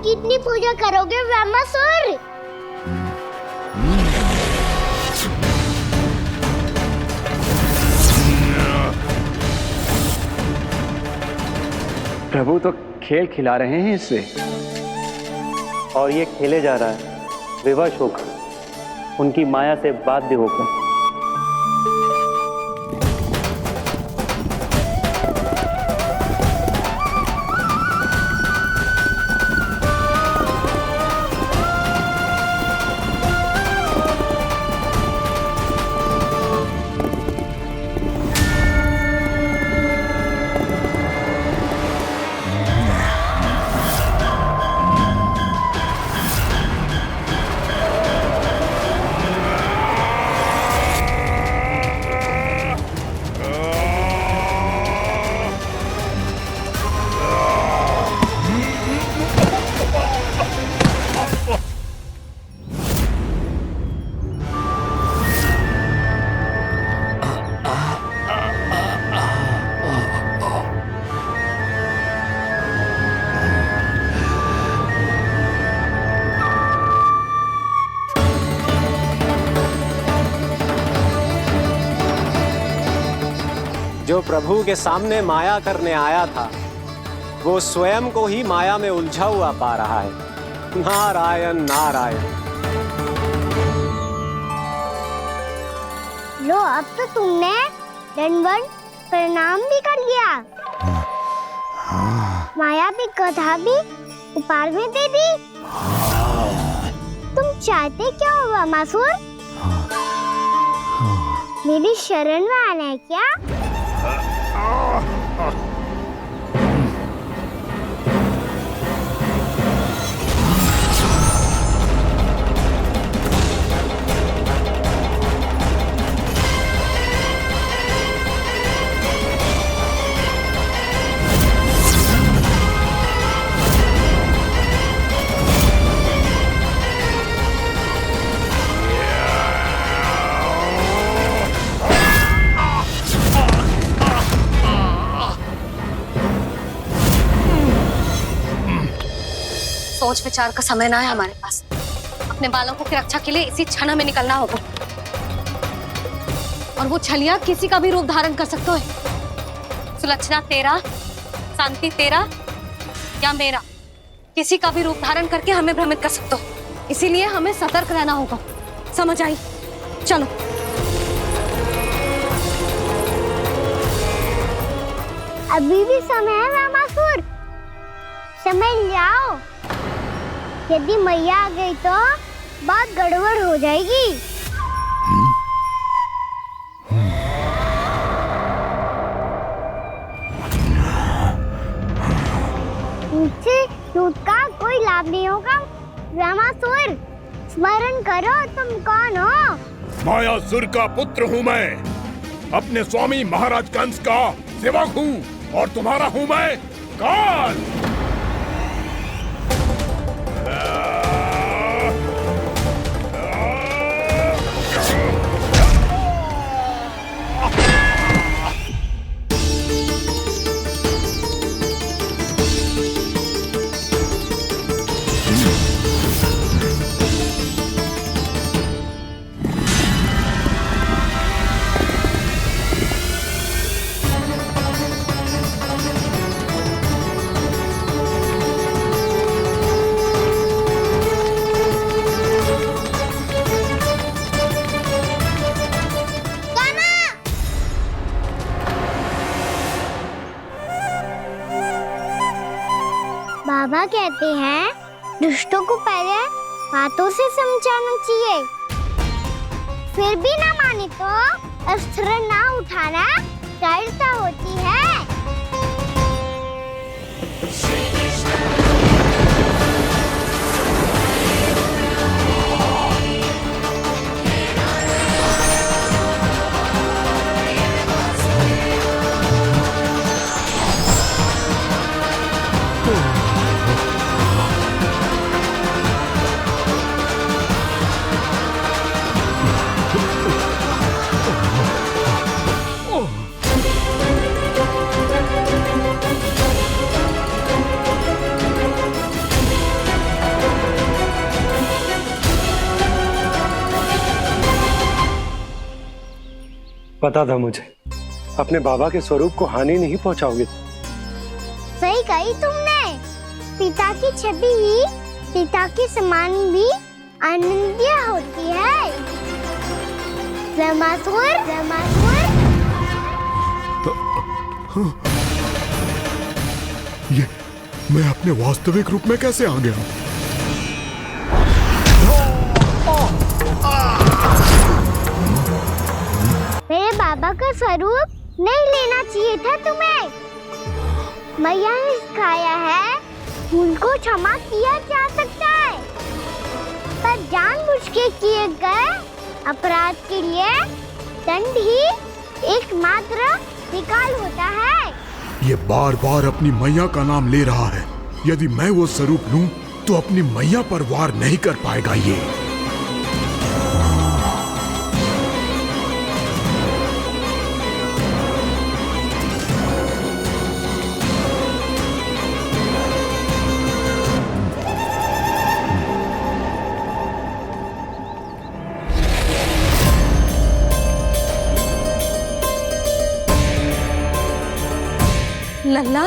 कितनी पूजा करोगे ब्रह्मासुर? प्रभु तो खेल खिला रहे हैं इससे, और ये खेले जा रहा है विवश होकर, उनकी माया से बाध्य होकर। जो प्रभु के सामने माया करने आया था, वो स्वयं को ही माया में उलझा हुआ पा रहा है। नारायण नारायण। लो, अब तो तुमने दंडवत प्रणाम भी कर लिया, माया भी कथा भी उपहार में दे दी। तुम चाहते क्या हो ब्रह्मासुर? मेरी शरण में आना है क्या? सोच विचार का समय ना है हमारे पास। अपने बालकों की रक्षा के लिए इसी क्षण हमें निकलना होगा। और वो छलिया किसी का भी रूप धारण कर सकते है। सुलक्षणा तेरा, शांति तेरा या मेरा, किसी का भी रूप धारण करके हमें भ्रमित कर सकते हो। इसीलिए हमें सतर्क रहना होगा। समझ आई? चलो। अभी भी समय है ब्रह्मासुर, समझ जाओ। यदि मैया आ गई तो बात गड़बड़ हो जाएगी। मुझसे झूठ का कोई लाभ नहीं होगा। ब्रह्मासुर, स्मरण करो तुम कौन हो? मायासुर का पुत्र हूँ मैं, अपने स्वामी महाराज कंस का सेवक हूँ, और तुम्हारा हूँ मैं काल। बाबा कहते हैं दुष्टों को पहले बातों से समझाना चाहिए, फिर भी ना माने तो अस्त्र ना उठाना दृढ़ता होती है। पता था मुझे, अपने बाबा के स्वरूप को हानि नहीं पहुंचाओगे। सही कही तुमने। पिता की छवि ही पिता के समान भी आनंदीय होती है। ब्रह्मासुर, ब्रह्मासुर। ये मैं अपने वास्तविक रूप में कैसे आ गया? मेरे बाबा का स्वरूप नहीं लेना चाहिए था तुम्हें। मैया ने सिखाया है, भूल को क्षमा किया जा सकता है, पर जानबूझ के किए गए अपराध के लिए दंड ही एकमात्र विकल्प होता है। ये बार बार अपनी मैया का नाम ले रहा है। यदि मैं वो स्वरूप लूं, तो अपनी मैया पर वार नहीं कर पाएगा ये। लल्ला,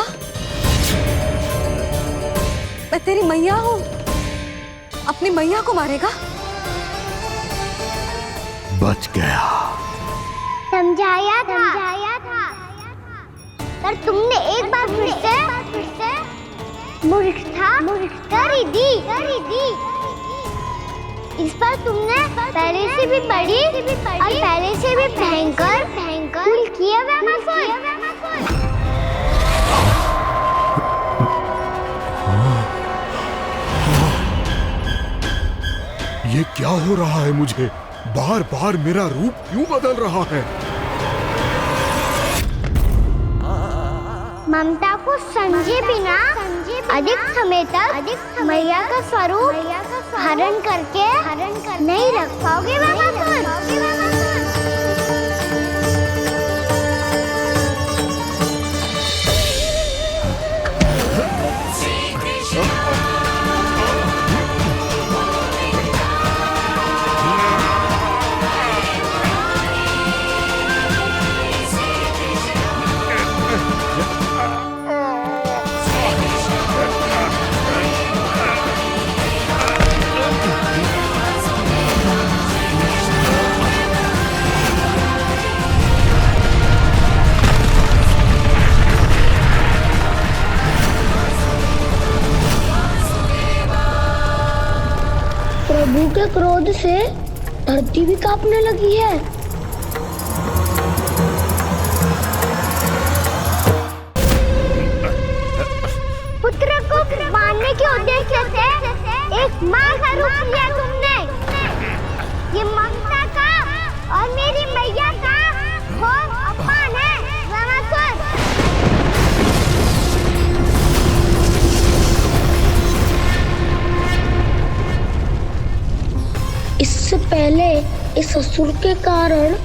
मैं तेरी मैया हूँ, अपनी मैया को मारेगा? बच गया। समझाया था, पर तुमने एक बार फिर से मूर्खता कर ही दी। इस पर तुमने पहले से भी बड़ी और पहले से भी भयंकर भूल किया ब्रह्मासुर। ये क्या हो रहा है मुझे? बार बार मेरा रूप क्यों बदल रहा है? ममता को समझे बिना अधिक समय तक मैया का स्वरूप हरण करके नहीं रख पाओगे ब्रह्मासुर। प्रभु के क्रोध से धरती भी कांपने लगी है। पुत्र को मारने के उद्देश्य से एक मां का रूप लिया तुमने। ये ममता का और मेरी मैया का घोर अपमान है ब्रह्मासुर। इससे पहले इस असुर के कारण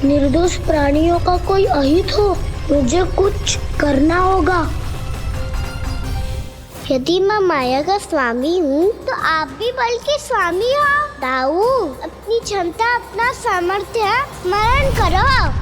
निर्दोष प्राणियों का कोई अहित हो, मुझे कुछ करना होगा। यदि मैं माया का स्वामी हूँ, तो आप भी बल के स्वामी हो। दाऊ, अपनी क्षमता, अपना सामर्थ्य स्मरण करो।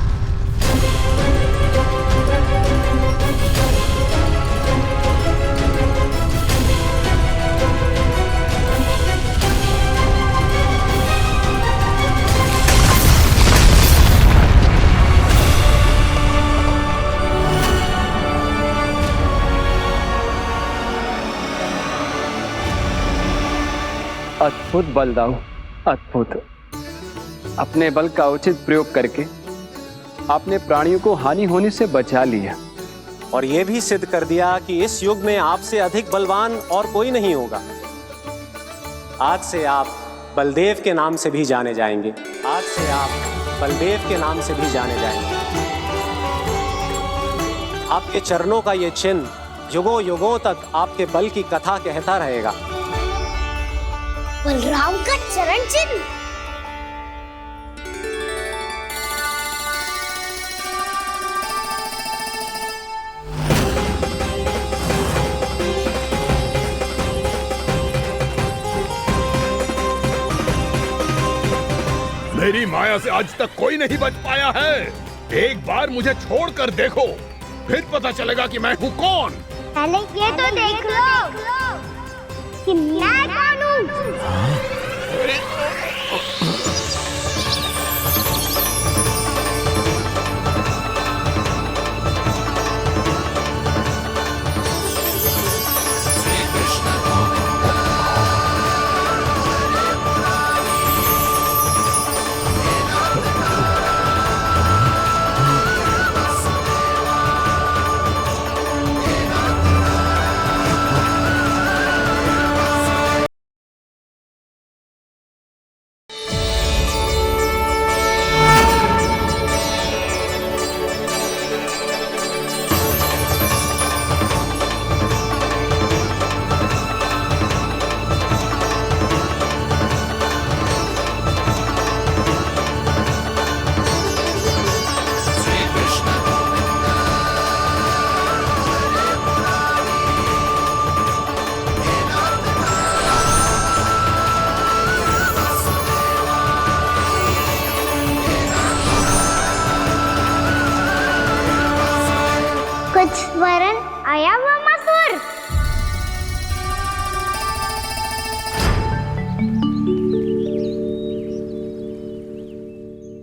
अद्भुत बल दाऊ, अद्भुत। अपने बल का उचित प्रयोग करके आपने प्राणियों को हानि होने से बचा लिया और ये भी सिद्ध कर दिया कि इस युग में आपसे अधिक बलवान और कोई नहीं होगा। आज से आप बलदेव के नाम से भी जाने जाएंगे। आज से आप बलदेव के नाम से भी जाने जाएंगे। आपके चरणों का ये चिन्ह युगों युगों तक आपके बल की कथा कहता रहेगा। बलराम का चरण चिन्ह। मेरी माया से आज तक कोई नहीं बच पाया है। एक बार मुझे छोड़कर देखो, फिर पता चलेगा कि मैं हूँ कौन। पहले ये तो देख लो कि मैं कौन हूँ। कुछ वरन आया हुआ मसूर।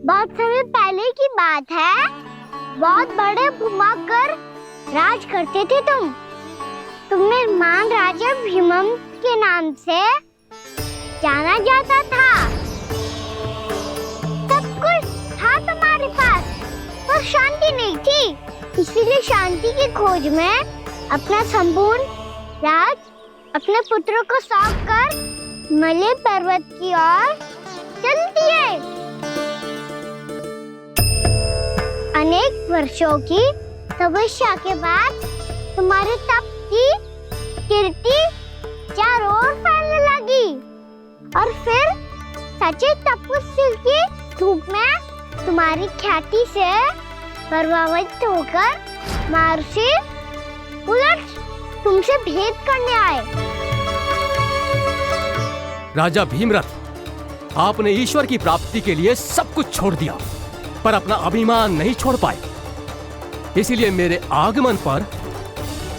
बहुत समय पहले की बात है, बहुत बड़े भूमाकर राज करते थे तुम्हें महान राजा भीमम के नाम से जाना जाता था। सब कुछ था तुम्हारे पास, पर शांति नहीं थी। इसीलिए शांति की खोज में अपना संपूर्ण राज अपने पुत्रों को सौंप कर हिमालय पर्वत की ओर चल दिए। अनेक वर्षों की तपस्या के बाद तुम्हारे तप की कीर्ति चारों ओर फैलने लगी, और फिर सच्चे तपस्वी के रूप में तुम्हारी ख्याति से प्रभावित होकर महर्षि उलट तुमसे भेंट करने आए। राजा भीमरथ, आपने ईश्वर की प्राप्ति के लिए सब कुछ छोड़ दिया, पर अपना अभिमान नहीं छोड़ पाए। इसीलिए मेरे आगमन पर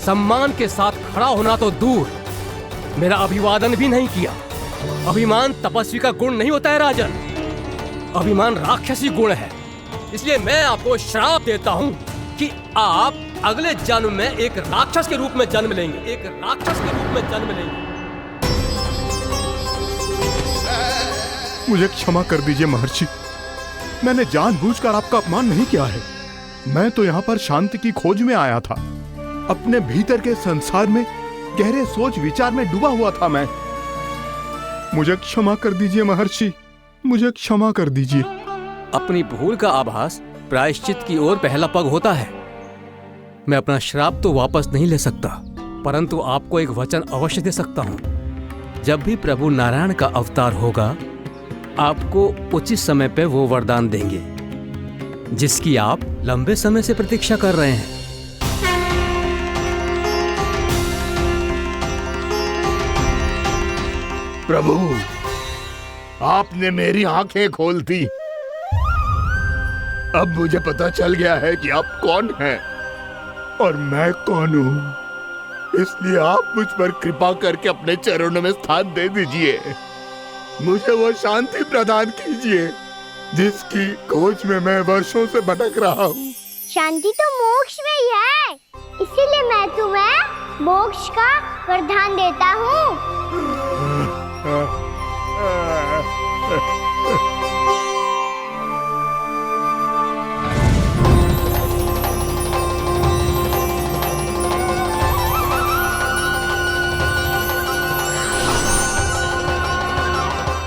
सम्मान के साथ खड़ा होना तो दूर, मेरा अभिवादन भी नहीं किया। अभिमान तपस्वी का गुण नहीं होता है राजन, अभिमान राक्षसी गुण है। इसलिए मैं आपको श्राप देता हूं कि आप अगले जन्म में एक राक्षस के रूप में जन्म लेंगे, एक राक्षस के रूप में जन्म लेंगे। मुझे क्षमा कर दीजिए महर्षि, मैंने जानबूझकर आपका अपमान नहीं किया है। मैं तो यहाँ पर शांति की खोज में आया था। अपने भीतर के संसार में गहरे सोच विचार में डूबा हुआ था मैं। मुझे क्षमा कर दीजिए महर्षि, मुझे क्षमा कर दीजिए। अपनी भूल का आभास प्रायश्चित की ओर पहला पग होता है। मैं अपना श्राप तो वापस नहीं ले सकता, परंतु आपको एक वचन अवश्य दे सकता हूं। जब भी प्रभु नारायण का अवतार होगा, आपको उचित समय पे वो वरदान देंगे जिसकी आप लंबे समय से प्रतीक्षा कर रहे हैं। प्रभु, आपने मेरी आंखें खोल दी। अब मुझे पता चल गया है कि आप कौन हैं और मैं कौन हूँ। इसलिए आप मुझ पर कृपा करके अपने चरणों में स्थान दे दीजिए। मुझे वो शांति प्रदान कीजिए जिसकी खोज में मैं वर्षों से भटक रहा हूँ। शांति तो मोक्ष में ही है, इसीलिए मैं तुम्हें मोक्ष का वरदान देता हूँ।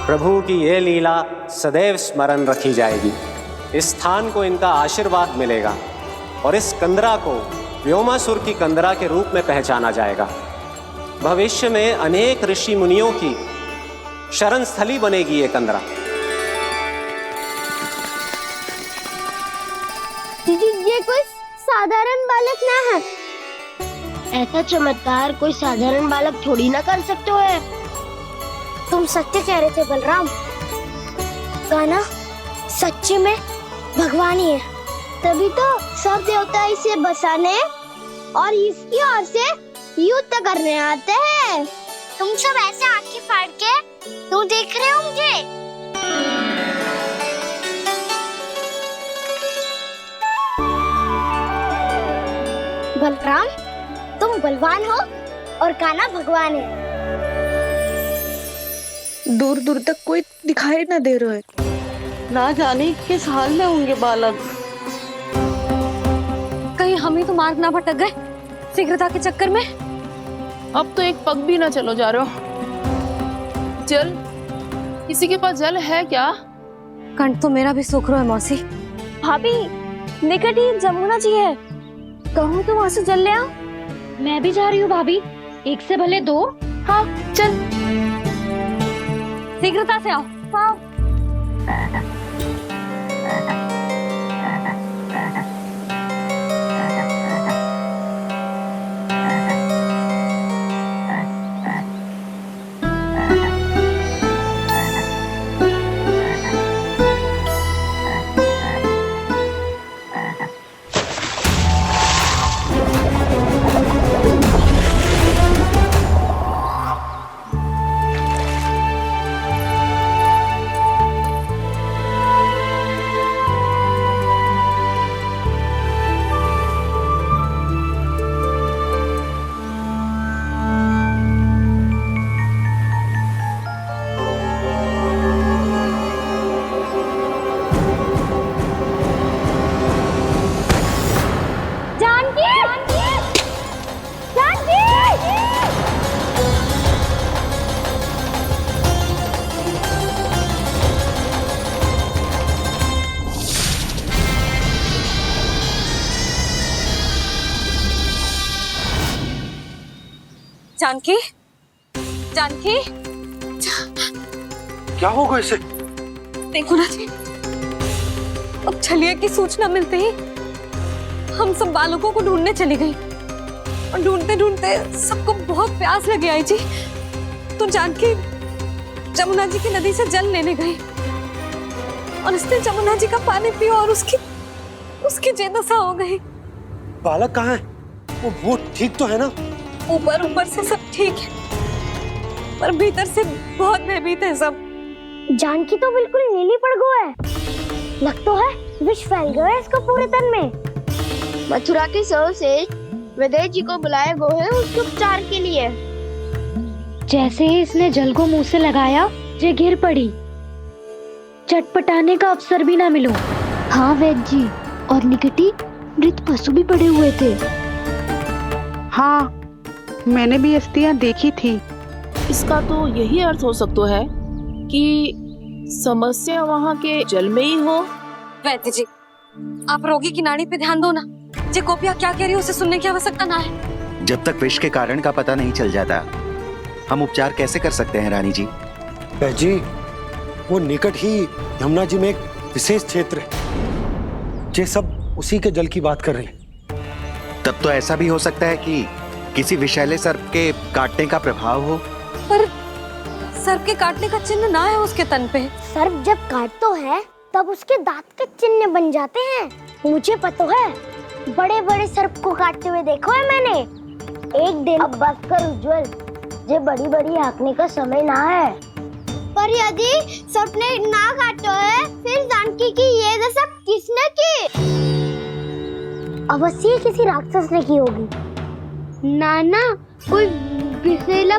प्रभु की ये लीला सदैव स्मरण रखी जाएगी। इस स्थान को इनका आशीर्वाद मिलेगा और इस कंदरा को व्योमासुर की कंदरा के रूप में पहचाना जाएगा। भविष्य में अनेक ऋषि मुनियों की शरण स्थली बनेगी ये कंदरा। दीदी, ये कोई साधारण बालक ना है। ऐसा चमत्कार कोई साधारण बालक थोड़ी ना कर सकते हो। तुम सत्य कह रहे थे बलराम, गाना सच्ची में भगवान ही है। तभी तो सब देवता इसे बसाने और इसकी ओर से युद्ध करने आते हैं। तुम सब ऐसे आंखें फाड़ के क्यों देख रहे हो मुझे? बलराम, तुम बलवान हो और कान्हा भगवान है। दूर दूर तक कोई दिखाई न दे रहा है। ना जाने किस हाल में होंगे बालक। कहीं हम ही तो मार्ग ना भटक गए शीघ्रता के चक्कर में। अब तो एक पग भी ना चलो जा रहे हो। जल, किसी के पास जल है क्या? कंठ तो मेरा भी सूख रहा है मौसी। भाभी, निकट ही जमुना जी है, कहूँ तो वहाँ से जल ले आओ। मैं भी जा रही हूँ भाभी, एक से भले दो। हाँ चल, शीघ्रता से आओ। हाँ। जानकी, जानकी, क्या होगा इसे? देखो ना जी, अब छलिया की सूचना मिलते ही हम सब बालकों को ढूंढने चली गई और ढूंढते ढूंढते सबको बहुत प्यास लगी आई जी। तो जानकी जमुना जी की नदी से जल लेने गई और उसने जमुना जी का पानी पिया और उसकी जेदशा हो गई। बालक कहाँ है? वो ठीक तो है ना? ऊपर से सब ठीक है, पर भीतर से बहुत भयभीत है सब। जानकी तो बिल्कुल नीली पड़ गई है। लग तो है विष फैल गया है इसको पूरे तन में। मथुरा के सर्वश्रेष्ठ विदेह जी को बुलाए गए हैं उसके उपचार के लिए। जैसे ही इसने जल को मुंह से लगाया, ये गिर पड़ी। चटपटाने का अवसर भी ना मिलो। हाँ वैद्य जी, और निकटी मृत पशु भी पड़े हुए थे। हाँ, मैंने भी अस्थियां देखी थी। इसका तो यही अर्थ हो सकता है कि समस्या वहाँ के जल में ही हो। वैद्य जी, आप रोगी की नाड़ी पे ध्यान दो ना। जे गोपिया क्या कह रही है उसे सुनने की आवश्यकता ना है। जब तक विष के कारण का पता नहीं चल जाता, हम उपचार कैसे कर सकते हैं रानी जी? जी, वो निकट ही यमुना जी में एक विशेष क्षेत्र है। ये सब उसी के जल की बात कर रहे हैं। तब तो ऐसा भी हो सकता है कि किसी विषैले सर्प के काटने का प्रभाव हो। पर सर्प के काटने का चिन्ह ना है उसके तन पे। सर्प जब काटता है तब उसके दांत के चिन्ह बन जाते हैं। मुझे पता है, बड़े बड़े सर्प को काटते हुए देखो है मैंने। एक दिन अब बस कर उज्जवल, ये बड़ी बड़ी हाँकने का समय ना है। पर यदि सर्प ने ना काटा है, फिर जानकी की ये दशा किसने की? अवश्य किसी राक्षस ने की होगी। नाना, कोई विषैला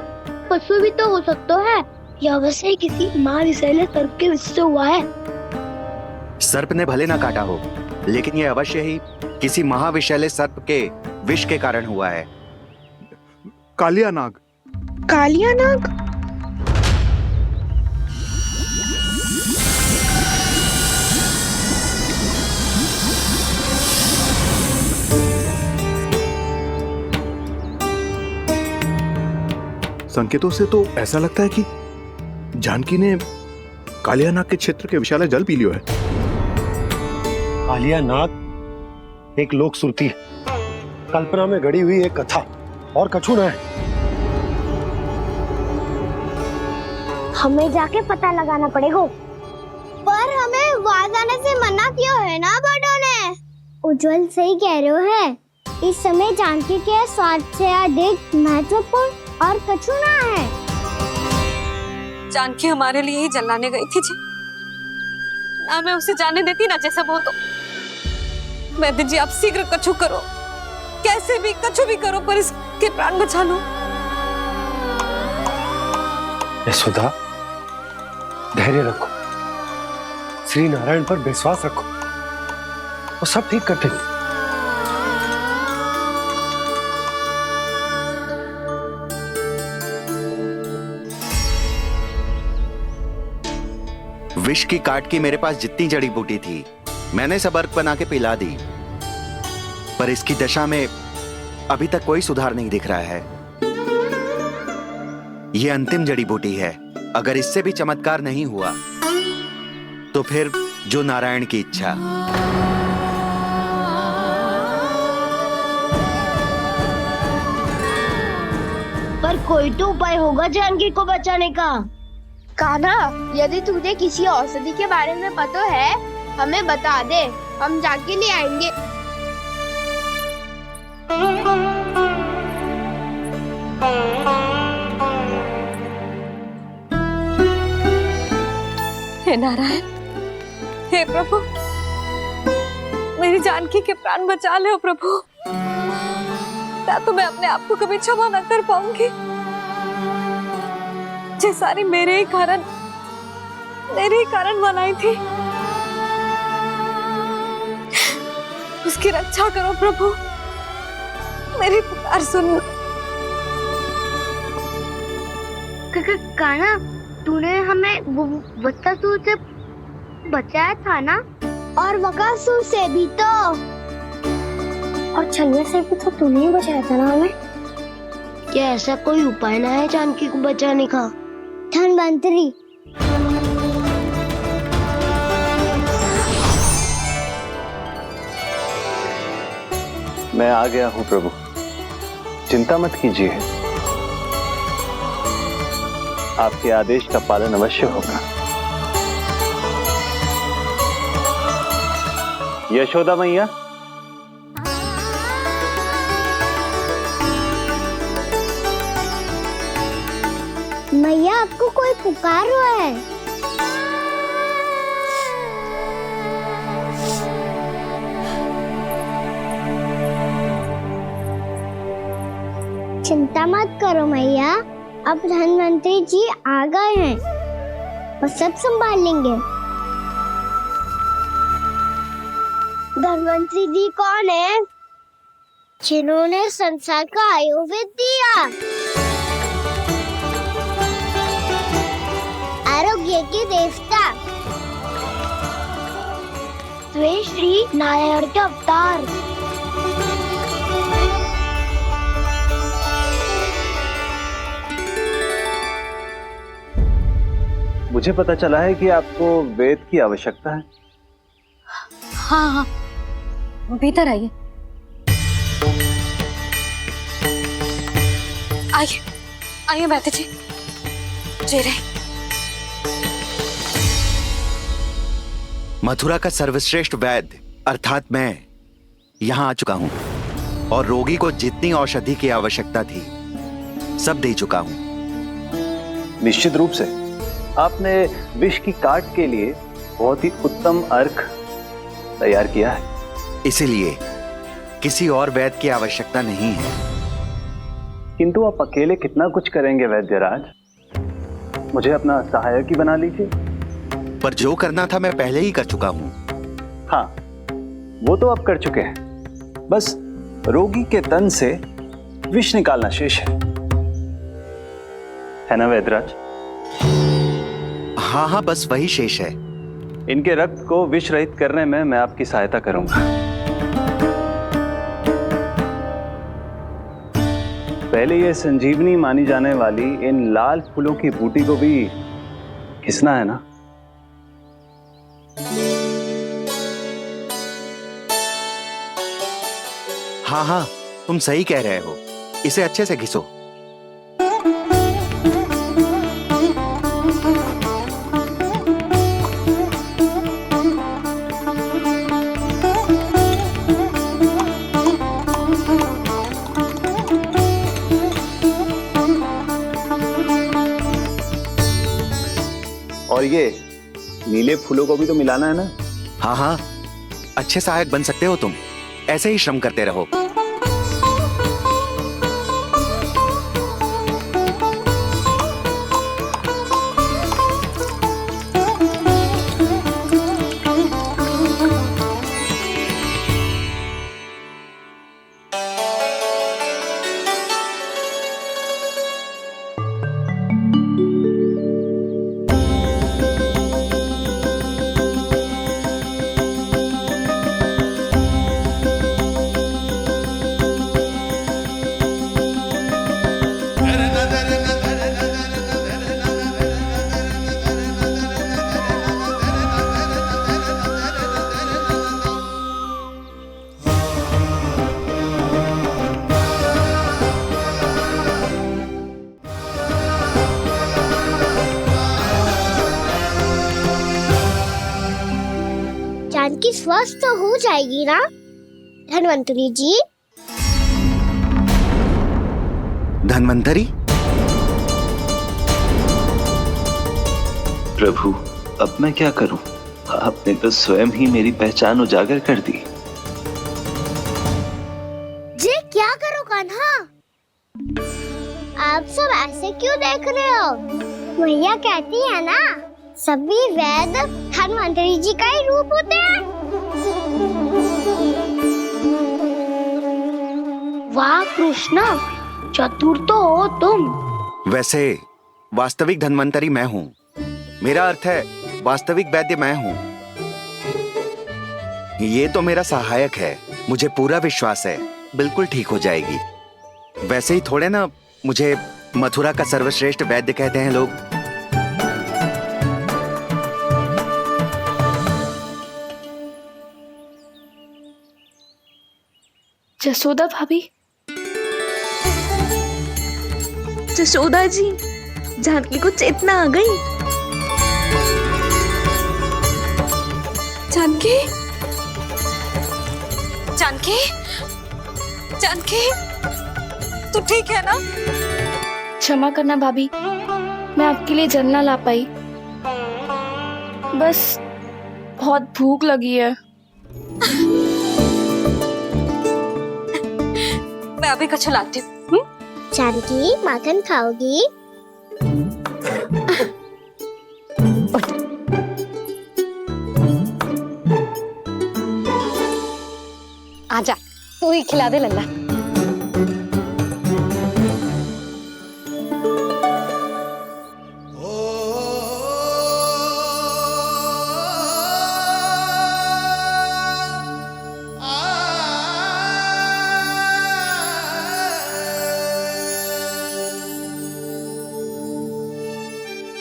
पशु भी तो हो सकता है। यह अवश्य किसी माँ विषैले सर्प के विष से हुआ है। सर्प ने भले ना काटा हो, लेकिन यह अवश्य ही किसी महाविषैले सर्प के विष के कारण हुआ है। कालिया नाग। कालिया नाग? संकेतों से तो ऐसा लगता है कि जानकी ने कालिया नाग के क्षेत्र के विशाल जल पी लियो है। कालिया नाग एक लोक श्रुति है, कल्पना में गढ़ी हुई एक कथा, और कछु न है। हमें जाके पता लगाना पड़ेगा। पर हमें वहां जाने से मना किया है ना बड़ों ने। उज्जवल सही कह रहे हो है। इस समय जानकी के स्वार्थ से अधिक महत्वपूर्ण और कछु ना है। जानकी हमारे लिए ही जलाने गई थी जी, ना मैं उसे जाने देती ना जैसा वो तो। वैद्य जी आप शीघ्र कछु करो, कैसे भी कछु भी करो, पर इसके प्राण बचा लो। यशोदा, धैर्य रखो, श्री नारायण पर विश्वास रखो, वो सब ठीक कर देंगे। विष की काट की मेरे पास जितनी जड़ी बूटी थी मैंने सब अर्क बना के पिला दी, पर इसकी दशा में अभी तक कोई सुधार नहीं दिख रहा है। यह अंतिम जड़ी बूटी है, अगर इससे भी चमत्कार नहीं हुआ तो फिर जो नारायण की इच्छा। पर कोई तो उपाय होगा जानकी को बचाने का। कान्हा, यदि तुझे किसी औषधि के बारे में पता है हमें बता दे, हम जाके ले आएंगे। हे नारायण, हे प्रभु, मेरी जानकी के प्राण बचा ले प्रभु। या तो मैं अपने आप को कभी क्षमा न कर पाऊंगी। ये सारी मेरे ही कारण बनाई थी। उसकी रक्षा करो प्रभु, मेरी पुकार सुनो। कान्हा, तूने हमें वत्सासुर से बचाया था ना, और बकासुर से भी तो, और छलवे से भी तो तूने ही बचाया था ना हमें। क्या ऐसा कोई उपाय ना है जानकी को बचाने का? धन्वंतरी, मैं आ गया हूं प्रभु, चिंता मत कीजिए, आपके आदेश का पालन अवश्य होगा। यशोदा मैया, मैया आपको कोई पुकार रहा है। चिंता मत करो मैया, अब धन्वंतरी जी आ गए हैं, वो सब संभाल लेंगे। धन्वंतरी जी कौन है? जिन्होंने संसार का आयुर्वेद दिया, आरोग्य के देवता, वे श्री नारायण के अवतार। मुझे पता चला है कि आपको वेद की आवश्यकता है। हाँ हाँ, भीतर आइए। आइए आइए बैठे जी, जी रहे। मथुरा का सर्वश्रेष्ठ वैद्य अर्थात मैं यहां आ चुका हूं और रोगी को जितनी औषधि की आवश्यकता थी सब दे चुका हूं। निश्चित रूप से आपने विष की काट के लिए बहुत ही उत्तम अर्क तैयार किया है, इसीलिए किसी और वैद्य की आवश्यकता नहीं है। किंतु आप अकेले कितना कुछ करेंगे वैद्यराज, मुझे अपना सहायक ही बना लीजिए। पर जो करना था मैं पहले ही कर चुका हूं। हाँ, वो तो आप कर चुके हैं, बस रोगी के तन से विष निकालना शेष है ना वैद्यराज? हाँ हाँ, बस वही शेष है। इनके रक्त को विष रहित करने में मैं आपकी सहायता करूंगा। पहले ये संजीवनी मानी जाने वाली इन लाल फूलों की बूटी को भी घिसना है ना? हाँ हाँ, तुम सही कह रहे हो, इसे अच्छे से घिसो। और ये नीले फूलों को भी तो मिलाना है ना? हाँ हाँ, अच्छे सहायक बन सकते हो तुम, ऐसे ही श्रम करते रहो। जानकी स्वस्थ तो हो जाएगी ना धन्वंतरी जी? धन्वंतरी? प्रभु, अब मैं क्या करूं? आपने तो स्वयं ही मेरी पहचान उजागर कर दी। जी क्या करो कान्हा? आप सब ऐसे क्यों देख रहे हो? मैया कहती है ना, सभी वेद धन्वंतरी जी का ही रूप होते हैं। वाह कृष्णा, चतुर तो हो तुम। वैसे वास्तविक धन्वंतरी मैं हूँ। मेरा अर्थ है वास्तविक वैद्य मैं हूँ। ये तो मेरा सहायक है, मुझे पूरा विश्वास है बिल्कुल ठीक हो जाएगी। वैसे ही थोड़े ना मुझे मथुरा का सर्वश्रेष्ठ वैद्य कहते हैं लोग। जसोदा भाभी, जसोदा जी, जानकी को चेतना आ गई। जानकी, जानकी, जानकी, तू ठीक है ना? क्षमा करना भाभी, मैं आपके लिए जल ना ला पाई। बस बहुत भूख लगी है। मैं अभी कछु लाती हूँ। जानकी माखन खाओगी? आजा, तू ही खिला दे लल्ला।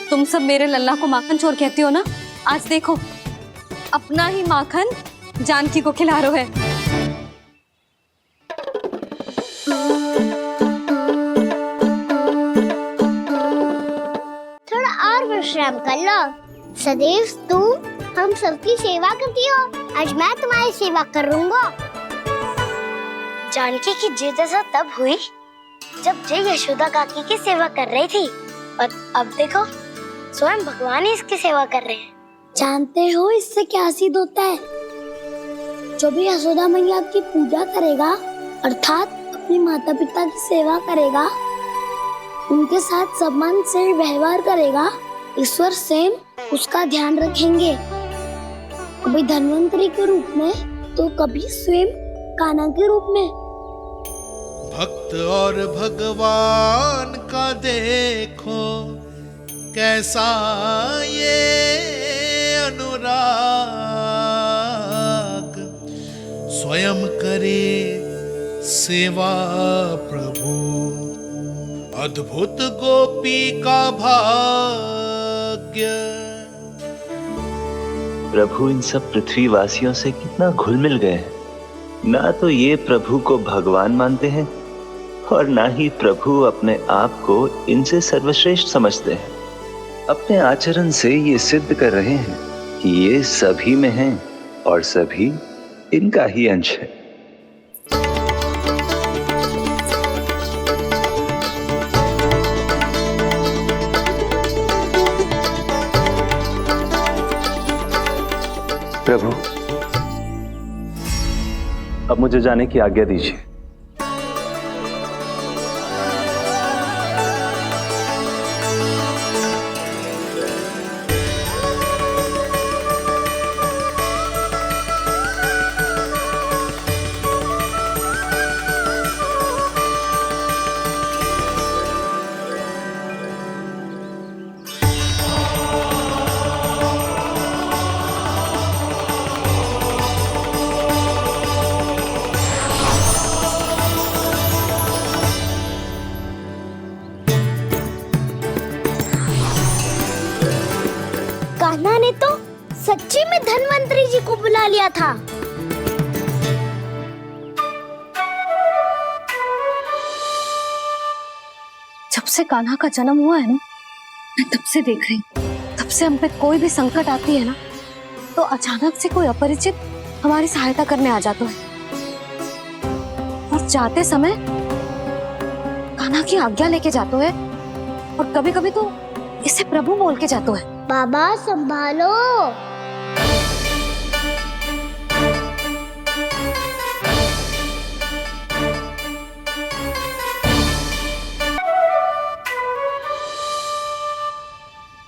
तुम सब मेरे लल्ला को माखन चोर कहती हो ना? आज देखो, अपना ही माखन जानकी को खिला रहे है। थोड़ा और विश्राम कर लो। सदैव तुम हम सबकी सेवा करती हो, आज मैं तुम्हारी सेवा करूंगा। जानकी की जिज्ञासा तब हुई जब जय यशोदा काकी की सेवा कर रही थी, और अब देखो स्वयं भगवान ही इसकी सेवा कर रहे हैं। जानते हो इससे क्या सिद्ध होता है? जो भी यशोदा मैया की पूजा करेगा, अर्थात अपने माता पिता की सेवा करेगा, उनके साथ सम्मान से व्यवहार करेगा, ईश्वर स्वयं उसका ध्यान रखेंगे। कभी धन्वंतरी के रूप में तो कभी स्वयं कान्हा के रूप में। भक्त और भगवान का देखो कैसा ये अनुराग, स्वयं करे सेवा प्रभु, अद्भुत गोपी का भाग्य। प्रभु इन सब पृथ्वीवासियों से कितना घुल मिल गए हैं। ना तो ये प्रभु को भगवान मानते हैं और ना ही प्रभु अपने आप को इनसे सर्वश्रेष्ठ समझते हैं। अपने आचरण से ये सिद्ध कर रहे हैं कि ये सभी में हैं और सभी इनका ही अंश है। प्रभु, अब मुझे जाने की आज्ञा दीजिए। कान्हा ने तो सच्ची में धन्वंतरी जी को बुला लिया था। जब से कान्हा का जन्म हुआ है ना, मैं तब से देख रही हूँ, तब से हम पे कोई भी संकट आती है ना, तो अचानक से कोई अपरिचित हमारी सहायता करने आ जाता है। और जाते समय कान्हा की आज्ञा लेके जाते है, और कभी कभी तो इसे प्रभु बोल के जाते है। बाबा संभालो।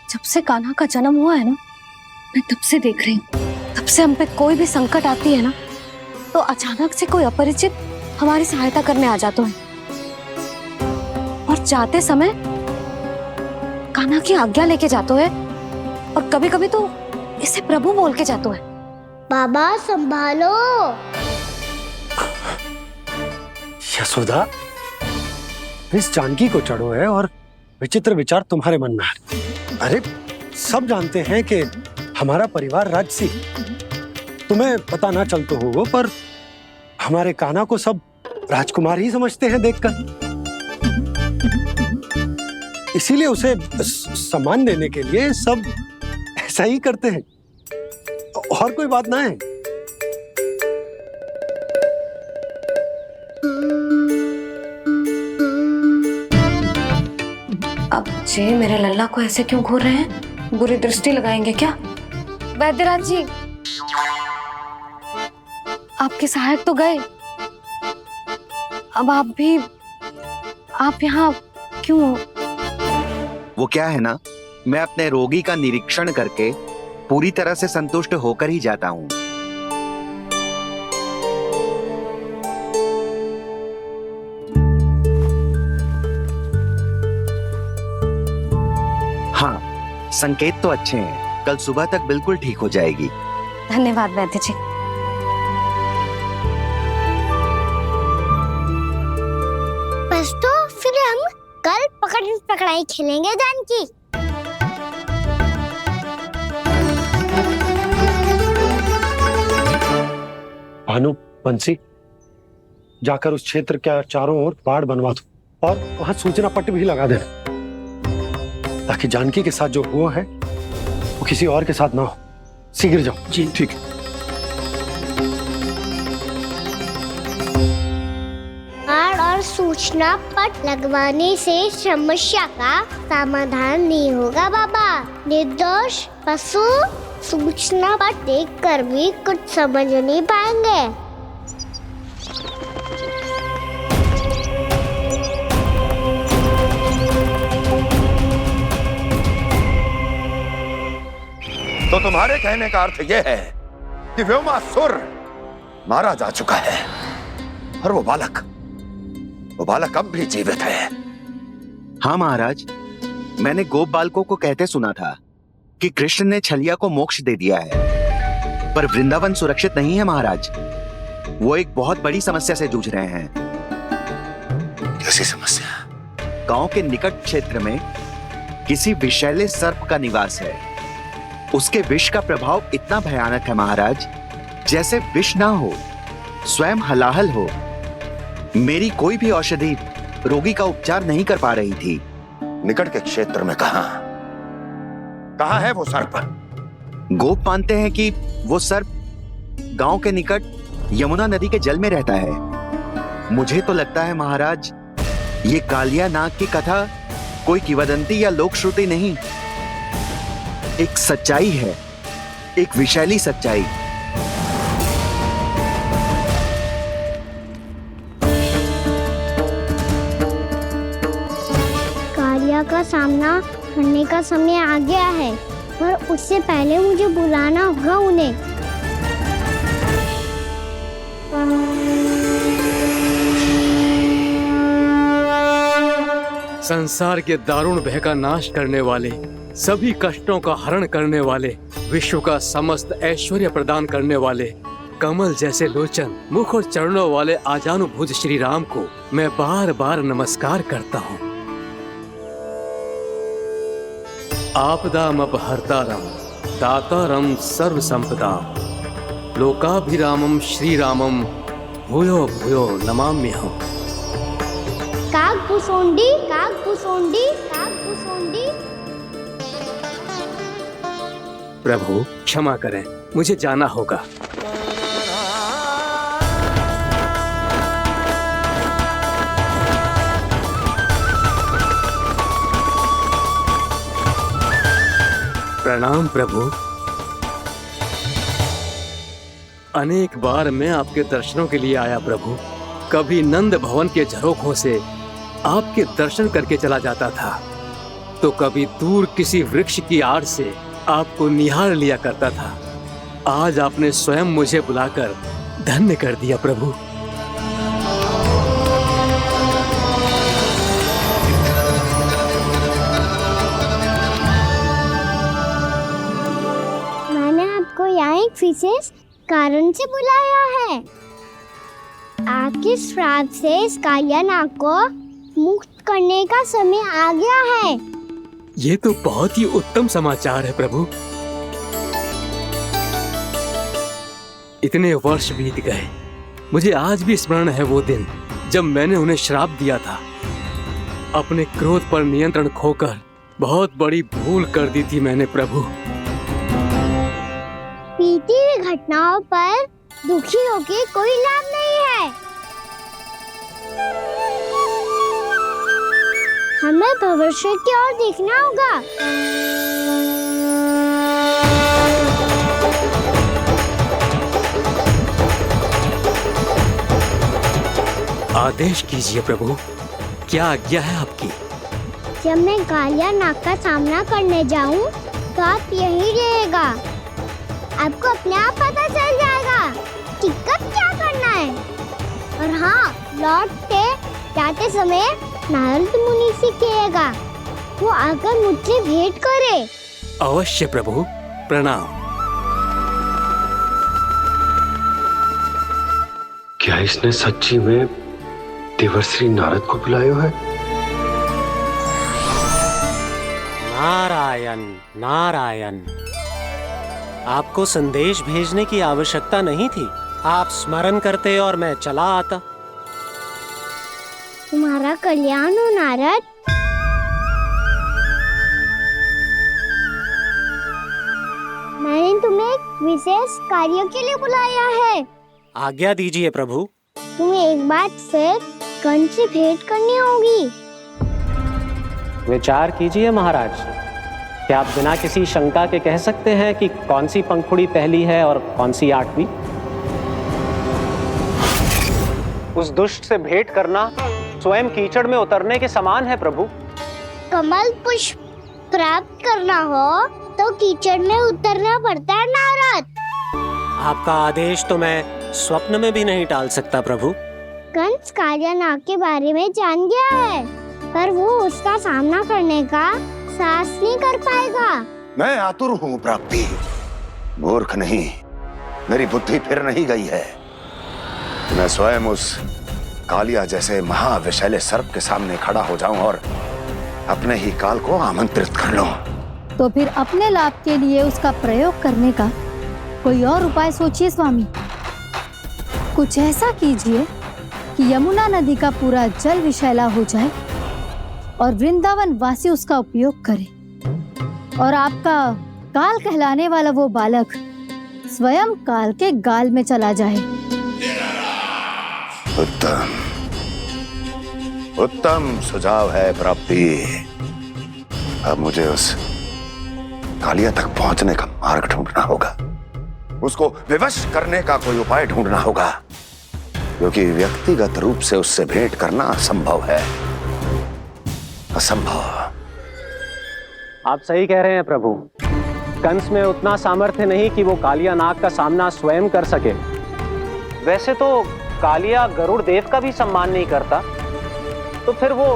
जब से कान्हा का जन्म हुआ है ना, मैं तब से देख रही हूँ, तब से हम पे कोई भी संकट आती है ना, तो अचानक से कोई अपरिचित हमारी सहायता करने आ जाते हैं। और जाते समय कान्हा की आज्ञा लेके जाते हैं, और कभी कभी तो इसे प्रभु बोल के जाते हैं। बाबा संभालो। यशोदा, इस जानकी को चढ़ो है और विचित्र विचार तुम्हारे मन में है। अरे सब जानते हैं कि हमारा परिवार राजसी, तुम्हें पता ना चलते हो वो, पर हमारे कान्हा को सब राजकुमार ही समझते हैं देखकर। इसीलिए उसे सम्मान देने के लिए सब ऐसा ही करते हैं, और कोई बात ना है। अब जे मेरे लल्ला को ऐसे क्यों घूर रहे हैं? बुरी दृष्टि लगाएंगे क्या? वैद्यराज जी, आपके सहायक तो गए, अब आप यहाँ क्यों हो? वो क्या है ना, मैं अपने रोगी का निरीक्षण करके पूरी तरह से संतुष्ट होकर ही जाता हूँ। हाँ, संकेत तो अच्छे हैं, कल सुबह तक बिल्कुल ठीक हो जाएगी। धन्यवाद वैद्य जी। बस तो फिर हम कल पकड़न पकड़ाई खेलेंगे जानकी। भानु, बंसी, जाकर उस क्षेत्र के चारों ओर बाड़ बनवा दो, और वहां सूचना पट्ट भी लगा देना, ताकि जानकी के साथ जो हुआ है वो किसी और के साथ ना हो। शीघ्र जाओ। जी ठीक है। बाड़ और सूचना पट लगवाने से समस्या का समाधान नहीं होगा बाबा। निर्दोष पशु सूचना पट देखकर भी कुछ समझ नहीं पाएंगे। तो तुम्हारे कहने का अर्थ यह है कि व्योमासुर मारा जा चुका है, और वो बालक अब भी जीवित है। हाँ महाराज, मैंने गोप बालकों को कहते सुना था कि कृष्ण ने छलिया को मोक्ष दे दिया है, पर वृंदावन सुरक्षित नहीं है महाराज। वो एक बहुत बड़ी समस्या से जूझ रहे हैं। कैसी समस्या? गांव के निकट क्षेत्र में किसी विषैले सर्प का निवास है। उसके विष का प्रभाव इतना भयानक है महाराज, जैसे विष ना हो, स्वयं हलाहल हो। मेरी कोई भी औषधि रोगी का उपचार नहीं कर पा रही थी। निकट के क्षेत्र में कहाँ है वो सर्प? गोप मानते हैं कि वो सर्प गांव के निकट यमुना नदी के जल में रहता है। मुझे तो लगता है महाराज, ये कालिया नाग की कथा कोई किंवदंती या लोक श्रुति नहीं, एक सच्चाई है, एक विषैली सच्चाई। कालिया का सामना करने का समय आ गया है, पर उससे पहले मुझे बुलाना होगा उन्हें। संसार के दारुण भय का नाश करने वाले, सभी कष्टों का हरण करने वाले, विश्व का समस्त ऐश्वर्य प्रदान करने वाले, कमल जैसे लोचन, मुख और चरणों वाले आजानुभुज श्री राम को मैं बार बार नमस्कार करता हूँ। आपदामपहर्तारं दातारं सर्व संपदा लोकाभिरामं श्री रामं भूयो भूयो नमाम्यहम्। काकभुसुंडी काकभुसुंडी काकभुसुंडी। प्रभु क्षमा करें, मुझे जाना होगा। प्रणाम प्रभु। अनेक बार मैं आपके दर्शनों के लिए आया प्रभु। कभी नंद भवन के झरोखों से आपके दर्शन करके चला जाता था, तो कभी दूर किसी वृक्ष की आड़ से आपको निहार लिया करता था। आज आपने स्वयं मुझे बुलाकर धन्य कर दिया प्रभु। मैंने आपको यहाँ एक विशेष कारण से बुलाया है। आपके श्राप से इस कालिया नाग को मुक्त करने का समय आ गया है। ये तो बहुत ही उत्तम समाचार है प्रभु। इतने वर्ष बीत गए, मुझे आज भी स्मरण है वो दिन जब मैंने उन्हें श्राप दिया था। अपने क्रोध पर नियंत्रण खोकर बहुत बड़ी भूल कर दी थी मैंने प्रभु। बीती हुई घटनाओं पर दुखी होके कोई लाभ नहीं है। हमें भविष्य की ओर देखना होगा। आदेश कीजिए प्रभु, क्या आज्ञा है आपकी? जब मैं कालिया नाग का सामना करने जाऊं, तो आप यही रहेगा। आपको अपने आप पता चल जाएगा कि कब क्या करना है। और हाँ, लौटते जाते समय नारद मुनि से कहिएगा, वो आकर मुझसे भेंट करे। अवश्य प्रभु, प्रणाम। क्या इसने सच्ची में देवर्षि नारद को बुलाया है? नारायण नारायण। आपको संदेश भेजने की आवश्यकता नहीं थी। आप स्मरण करते और मैं चला आता। तुम्हारा कल्याण हो नारद। मैंने तुम्हें एक विशेष कार्य के लिए बुलाया है। आज्ञा दीजिए प्रभु। तुम्हें एक बार फिर कंस से भेंट करनी होगी। विचार कीजिए महाराज। क्या आप बिना किसी शंका के कह सकते हैं कि कौन सी पंखुड़ी पहली है और कौन सी आठवीं? उस दुष्ट से भेंट करना स्वयं कीचड़ में उतरने के समान है प्रभु। कमल पुष्प प्राप्त करना हो तो कीचड़ में उतरना पड़ता है नारद। आपका आदेश तो मैं स्वप्न में भी नहीं टाल सकता प्रभु। कंस कालिया नाग के बारे में जान गया है, पर वो उसका सामना करने का साहस नहीं कर पाएगा। मैं आतुर हूँ प्राप्ति, मूर्ख नहीं। मेरी बुद्धि फिर नहीं गई है। मैं स्वयं उस कालिया जैसे महाविषैले सर्प के सामने खड़ा हो जाऊं और अपने ही काल को आमंत्रित कर लूं। तो फिर अपने लाभ के लिए उसका प्रयोग करने का कोई और उपाय सोचिए स्वामी। कुछ ऐसा कीजिए कि यमुना नदी का पूरा जल विषैला हो जाए और वृंदावन वासी उसका उपयोग करे, और आपका काल कहलाने वाला वो बालक स्वयं काल के गाल में चला जाए। उत्तम उत्तम सुझाव है प्राप्ति। अब मुझे उस कालिया तक पहुंचने का मार्ग ढूंढना होगा। उसको विवश करने का कोई उपाय ढूंढना होगा, क्योंकि व्यक्तिगत रूप से उससे भेंट करना असंभव है। असंभव। आप सही कह रहे हैं प्रभु। कंस में उतना सामर्थ्य नहीं कि वो कालिया नाग का सामना स्वयं कर सके। वैसे तो कालिया गरुड़ देव का भी सम्मान नहीं करता, तो फिर वो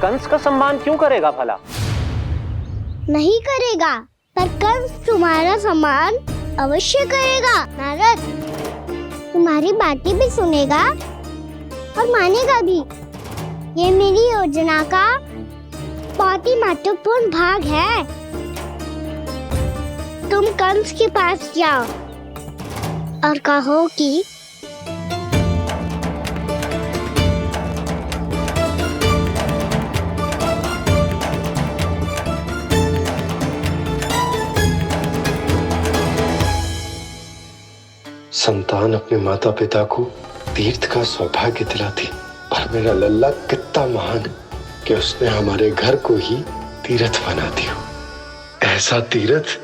कंस का सम्मान क्यों करेगा भला? नहीं करेगा, पर कंस तुम्हारा सम्मान अवश्य करेगा। नारद तुम्हारी बातें भी सुनेगा और मानेगा भी। ये मेरी योजना का बहुत ही महत्वपूर्ण भाग है। तुम कंस के पास जाओ और कहो कि संतान अपने माता पिता को तीर्थ का सौभाग्य दिलाती, और मेरा लल्ला कितना महान कि उसने हमारे घर को ही तीर्थ बना दिया। ऐसा तीर्थ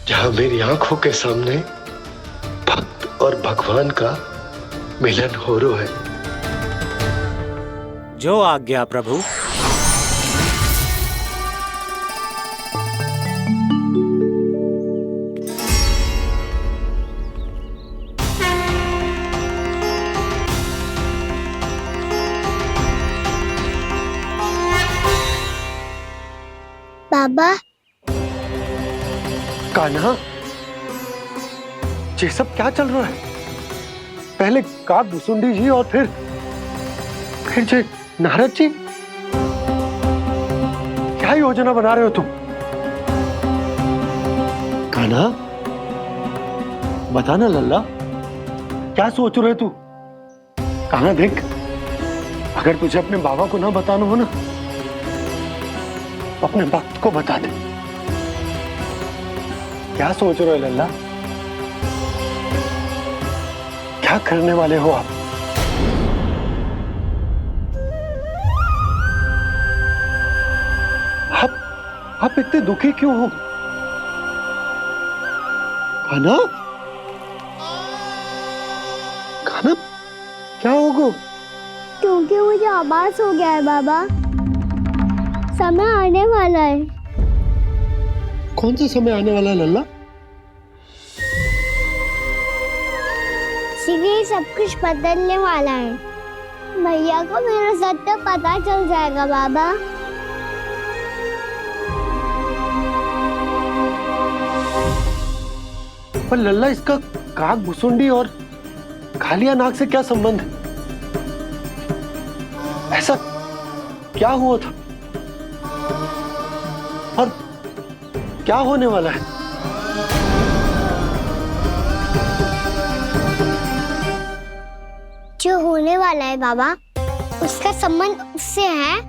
जहां मेरी आंखों के सामने भक्त और भगवान का मिलन हो रहा है। जो आज्ञा प्रभु। बाबा। कान्हा, ये सब क्या चल रहा है? पहले काक भुसुंडी जी और फिर जे नारद जी। क्या योजना बना रहे हो तुम? कान्हा, बता ना लल्ला, क्या सोच रहे तू? कान्हा देख, अगर तुझे अपने बाबा को ना बताना हो ना, अपने भक्त को बता दे। क्या सोच रहे हो लल्ला? क्या करने वाले हो आप? आप इतने दुखी क्यों हो? कान्हा, कान्हा, क्या होगा? क्योंकि मुझे आभास हो गया है बाबा, समय आने वाला है। कौन सा समय आने वाला है लल्ला? सीधे सब कुछ बदलने वाला है। भैया को मेरा सत्य पता चल जाएगा बाबा। पर लल्ला, इसका काक भुसुंडी और कालिया नाग से क्या संबंध है? ऐसा क्या हुआ था और क्या होने वाला है? जो होने वाला है बाबा, उसका संबंध उससे है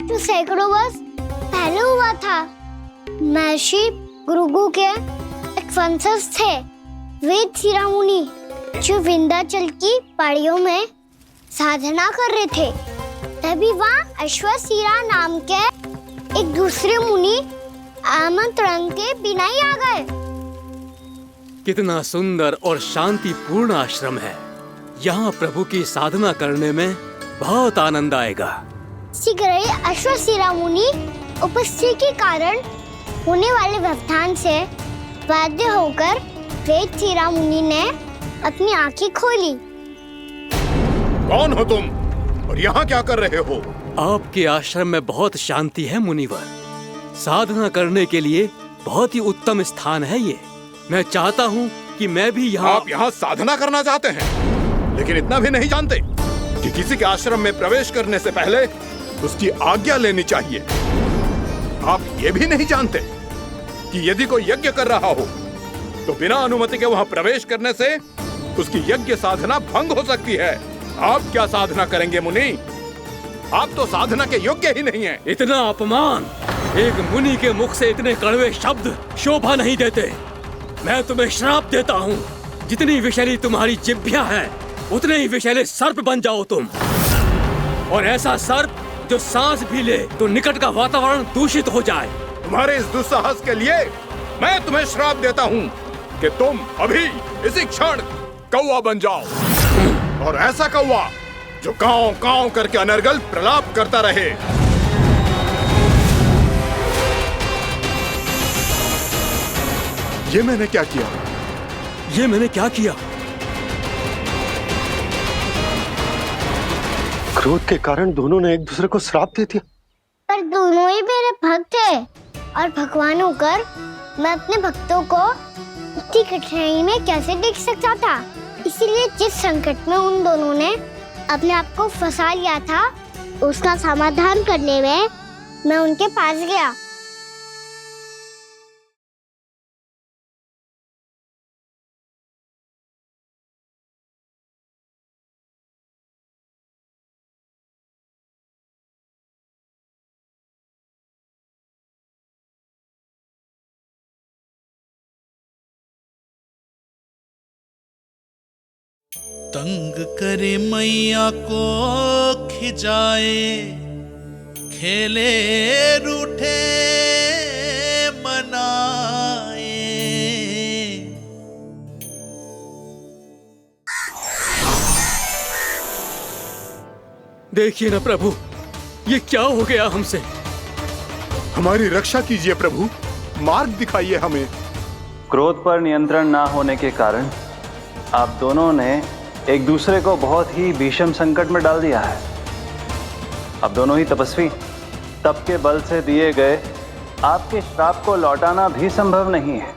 जो सैकड़ों वर्ष पहले हुआ था। महर्षि भृगु के एक वंशज थे, वेद शिरोमणि, जो विंध्याचल की पहाड़ियों में साधना कर रहे थे। तभी वहाँ अश्वशिरा नाम के एक दूसरे मुनि आमंत्रण के बिना ही आ गए। कितना सुंदर और शांतिपूर्ण आश्रम है। यहाँ प्रभु की साधना करने में बहुत आनंद आएगा। शीघ्र ही अश्वशिरा मुनि उपस्थिति के कारण होने वाले व्यवधान से बाध्य होकर वेद शिरा मुनि ने अपनी आंखें खोली। कौन हो तुम और यहाँ क्या कर रहे हो? आपके आश्रम में बहुत शांति है मुनिवर। साधना करने के लिए बहुत ही उत्तम स्थान है ये। मैं चाहता हूँ कि मैं भी यहाँ। आप यहाँ साधना करना चाहते हैं, लेकिन इतना भी नहीं जानते कि किसी के आश्रम में प्रवेश करने से पहले उसकी आज्ञा लेनी चाहिए। आप ये भी नहीं जानते कि यदि कोई यज्ञ कर रहा हो तो बिना अनुमति के वहाँ प्रवेश करने से उसकी यज्ञ साधना भंग हो सकती है। आप क्या साधना करेंगे मुनि? आप तो साधना के योग्य ही नहीं हैं। इतना अपमान! एक मुनि के मुख से इतने कड़वे शब्द शोभा नहीं देते। मैं तुम्हें श्राप देता हूँ, जितनी विषैली तुम्हारी जिह्वा है उतने ही विषैले सर्प बन जाओ तुम। और ऐसा सर्प जो सांस भी ले तो निकट का वातावरण दूषित हो जाए। तुम्हारे इस दुस्साहस के लिए मैं तुम्हें श्राप देता हूँ कि तुम अभी इसी क्षण कौवा बन जाओ, और ऐसा कौवा जो कांव कांव करके अनर्गल प्रलाप करता रहे। ये मैंने क्या किया? ये मैंने क्या किया? क्रोध के कारण दोनों ने एक दूसरे को श्राप दे दिया। पर दोनों ही मेरे भक्त हैं और भगवान होकर मैं अपने भक्तों को इतनी कठिनाई में कैसे देख सकता था? इसीलिए जिस संकट में उन दोनों ने अपने आप को फंसा लिया था, उसका समाधान करने में मैं उनके पास गया। तंग करे मैया को खिजाए, खेले रूठे मनाए। देखिए ना प्रभु, ये क्या हो गया हमसे? हमारी रक्षा कीजिए प्रभु, मार्ग दिखाइए हमें। क्रोध पर नियंत्रण ना होने के कारण आप दोनों ने एक दूसरे को बहुत ही भीषण संकट में डाल दिया है। अब दोनों ही तपस्वी, तप के बल से दिए गए आपके श्राप को लौटाना भी संभव नहीं है।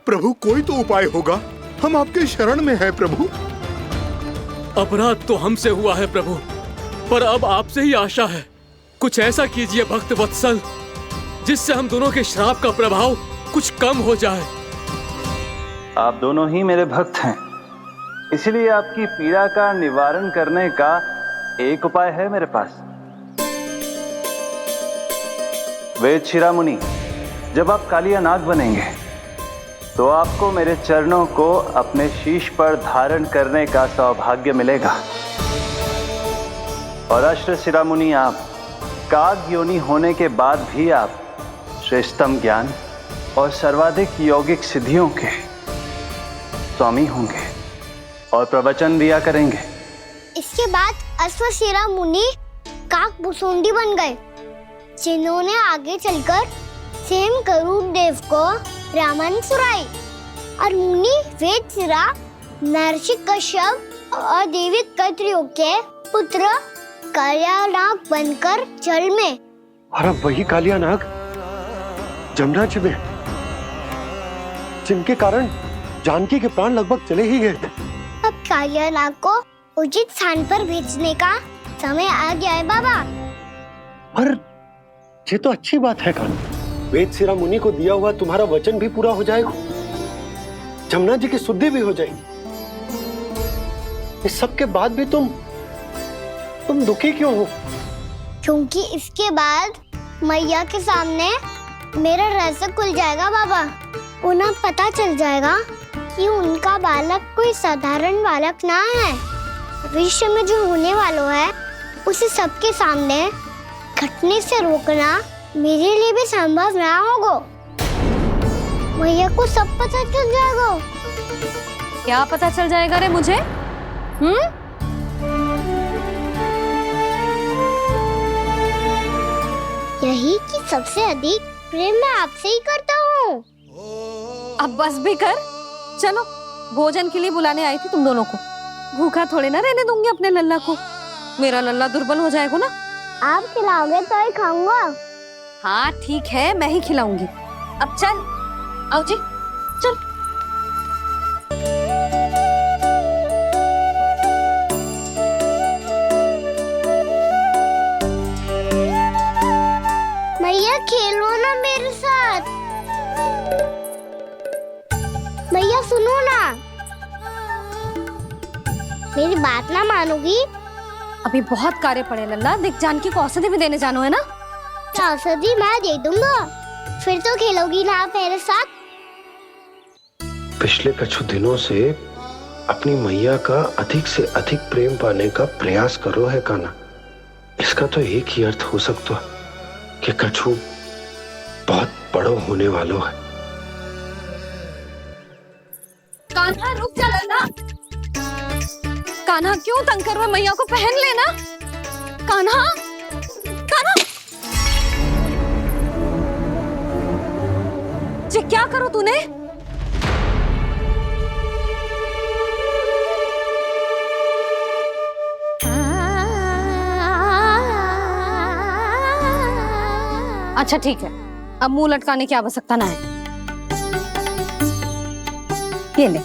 प्रभु कोई तो उपाय होगा, हम आपके शरण में हैं प्रभु। अपराध तो हमसे हुआ है प्रभु, पर अब आपसे ही आशा है। कुछ ऐसा कीजिए भक्त वत्सल, जिससे हम दोनों के श्राप का प्रभाव कुछ कम हो जाए। आप दोनों ही मेरे भक्त हैं, इसलिए आपकी पीड़ा का निवारण करने का एक उपाय है मेरे पास। वेद शिरामुनि, जब आप कालिया नाग बनेंगे तो आपको मेरे चरणों को अपने शीश पर धारण करने का सौभाग्य मिलेगा। और अश्र शिरामुनि, आप काग योनि होने के बाद भी आप श्रेष्ठतम ज्ञान और सर्वाधिक यौगिक सिद्धियों के स्वामी होंगे और प्रवचन दिया करेंगे। इसके बाद अश्वशिरा मुनि काकभूषुंडी बन गए, जिन्होंने आगे चलकर स्वयं गरुड़ देव को रामायण सुनाई। और मुनि वेदशिरा, महर्षि कश्यप और देवी कैत्रियों के पुत्र कालियानाग बनकर जल में। और अब वही कालियानाग जमराज में, जिनके कारण जानकी के प्राण लगभग चले ही गए थे। अब कालियानाग को उचित स्थान पर भेजने का समय आ गया है बाबा। पर ये तो अच्छी बात है कान्हा, वेदशिरा मुनि को दिया हुआ तुम्हारा वचन भी पूरा हो जाएगा, जमुना जी की शुद्धि भी हो जाएगी। इस सब के बाद भी तुम दुखी क्यों हो? क्योंकि इसके बाद मैया के सामने मेरा रहस्य खुल जाएगा बाबा। उन्हें पता चल जाएगा कि उनका बालक कोई साधारण बालक ना है। विश्व में जो होने वाला है उसे सबके सामने घटने से रोकना मेरे लिए भी संभव ना होगा। मैया को सब पता चल जाएगा। क्या पता चल जाएगा रे मुझे? यही कि सबसे अधिक प्रेम मैं आपसे ही करता हूँ। अब बस भी कर, चलो भोजन के लिए बुलाने आई थी तुम दोनों को। भूखा थोड़े ना रहने दूंगी अपने लल्ला को, मेरा लल्ला दुर्बल हो जाएगा ना। आप खिलाओगे तो ही खाऊंगा। हाँ ठीक है, मैं ही खिलाऊंगी। अब चल, आओ जी चल। मैया खेलो ना मेरे साथ। मैया सुनो ना, मेरी बात ना मानोगी? अभी बहुत कार्य पड़े लल्ला, देख जानकी को औषधि भी देने जानो है ना। औषधि मैं दे दूंगा, फिर तो खेलोगी ना आप मेरे साथ। पिछले कुछ दिनों से अपनी मैया का अधिक से अधिक प्रेम पाने का प्रयास करो है कान्हा। इसका तो एक ही अर्थ हो सकता है कि कछु बहुत बड़ो होने वाला है। कान्हा रुक जा लल्ला। कान्हा क्यों तंग कर रहा है? मैया को पहन लेना। कान्हा, कान्हा, ये क्या करो तूने? अच्छा ठीक है, अब मुंह लटकाने की आवश्यकता ना है। ये ले।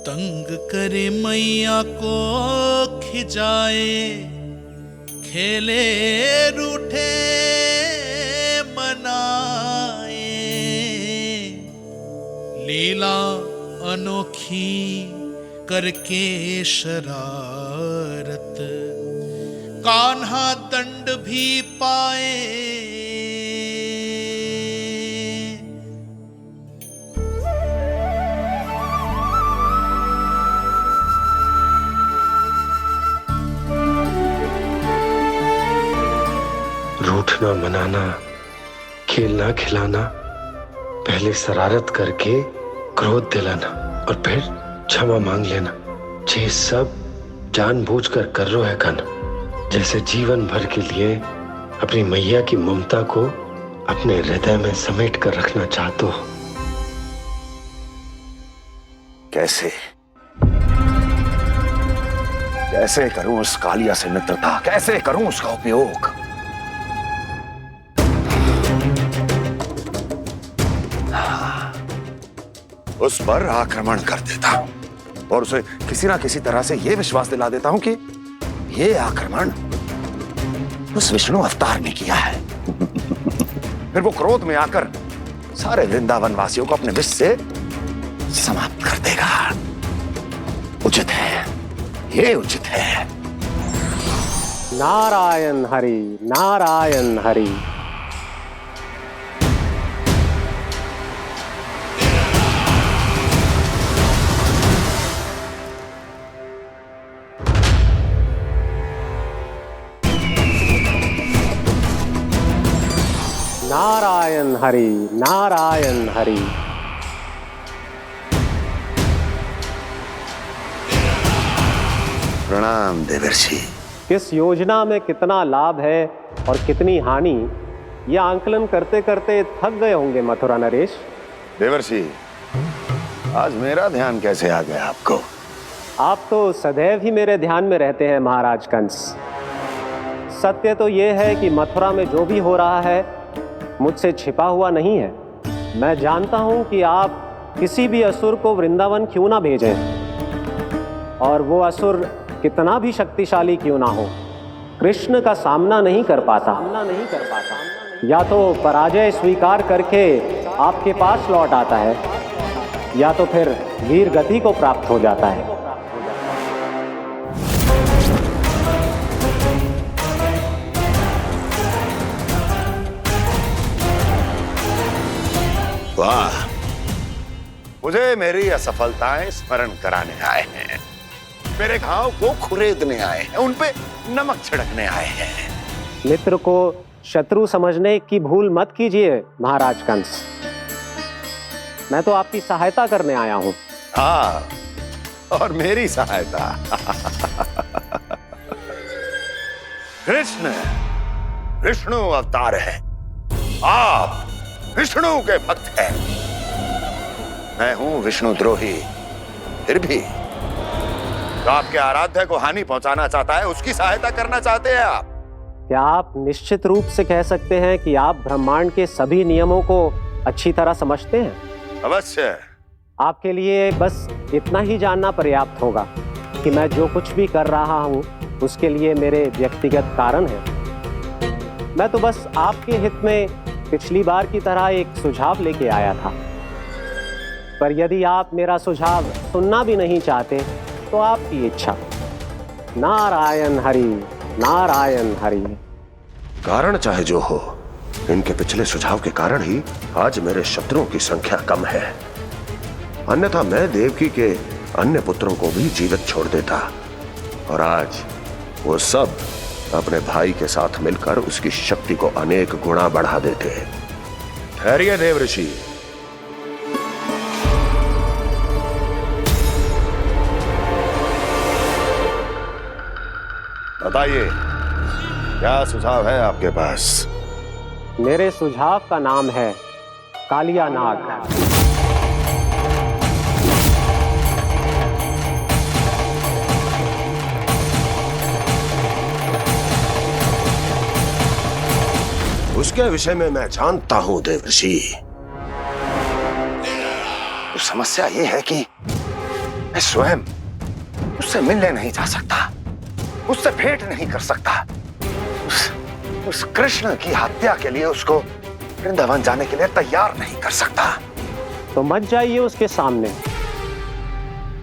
तंग करे मैया को खिजाए, खेले रूठे मनाए, लीला अनोखी करके शरारत, कान्हा दंड भी पाए। रूठना मनाना, खेलना खिलाना, पहले शरारत करके क्रोध दिलाना और फिर क्षमा मांग लेना, ये सब जानबूझकर कर रहे हो कान्हा। जैसे जीवन भर के लिए अपनी मैया की ममता को अपने हृदय में समेट कर रखना चाहते हो। कैसे कैसे करूं उस कालिया से मित्रता, कैसे करूं उसका उपयोग? उस पर आक्रमण कर देता हूं और उसे किसी ना किसी तरह से यह विश्वास दिला देता हूं कि यह आक्रमण उस विष्णु अवतार ने किया है। फिर वो क्रोध में आकर सारे वृंदावन वासियों को अपने विष से समाप्त कर देगा। उचित है, ये उचित है। नारायण हरि, नारायण हरि। नारायण हरि, नारायण हरि। प्रणाम देवर्षि। किस योजना में कितना लाभ है और कितनी हानि, यह आंकलन करते करते थक गए होंगे मथुरा नरेश। देवर्षि, आज मेरा ध्यान कैसे आ गया आपको? आप तो सदैव ही मेरे ध्यान में रहते हैं महाराज कंस। सत्य तो यह है कि मथुरा में जो भी हो रहा है मुझसे छिपा हुआ नहीं है। मैं जानता हूं कि आप किसी भी असुर को वृंदावन क्यों ना भेजें, और वो असुर कितना भी शक्तिशाली क्यों ना हो, कृष्ण का सामना नहीं कर पाता। या तो पराजय स्वीकार करके आपके पास लौट आता है, या तो फिर वीर गति को प्राप्त हो जाता है। वाह, मुझे मेरी असफलताएं स्मरण कराने आए हैं, मेरे घाव को खुरेदने आए हैं, उन पे नमक छिड़कने आए हैं। मित्र को शत्रु समझने की भूल मत कीजिए महाराज कंस। मैं तो आपकी सहायता करने आया हूं। हाँ, और मेरी सहायता। कृष्ण विष्णु अवतार है, आप विष्णु के भक्त हैं। मैं हूं विष्णु द्रोही, फिर भी तो आपके आराध्य को हानि पहुंचाना चाहता है, उसकी सहायता करना चाहते हैं आप। क्या आप निश्चित रूप से कह सकते हैं कि आप ब्रह्मांड के सभी नियमों को अच्छी तरह समझते हैं? अवश्य। आपके लिए बस इतना ही जानना पर्याप्त होगा कि मैं जो कुछ भी कर रहा हूं उसके लिए मेरे व्यक्तिगत कारण हैं। मैं तो बस आपके हित में पिछली बार की तरह एक सुझाव लेके आया था, पर यदि आप मेरा सुझाव सुनना भी नहीं चाहते तो आपकी इच्छा। नारायण हरि, नारायण हरि। कारण चाहे जो हो, इनके पिछले सुझाव के कारण ही आज मेरे शत्रुओं की संख्या कम है। अन्यथा मैं देवकी के अन्य पुत्रों को भी जीवित छोड़ देता, और आज वो सब अपने भाई के साथ मिलकर उसकी शक्ति को अनेक गुणा बढ़ा देते हैं। ठहरिए देवऋषि। बताइए, क्या सुझाव है आपके पास? मेरे सुझाव का नाम है कालिया नाग। उसके विषय में मैं जानता हूं देवऋषि। तो समस्या ये है कि मैं स्वयं उससे मिलने नहीं जा सकता, उससे भेंट नहीं कर सकता। उस कृष्ण की हत्या के लिए उसको वृंदावन जाने के लिए तैयार नहीं कर सकता। तो मत जाइए उसके सामने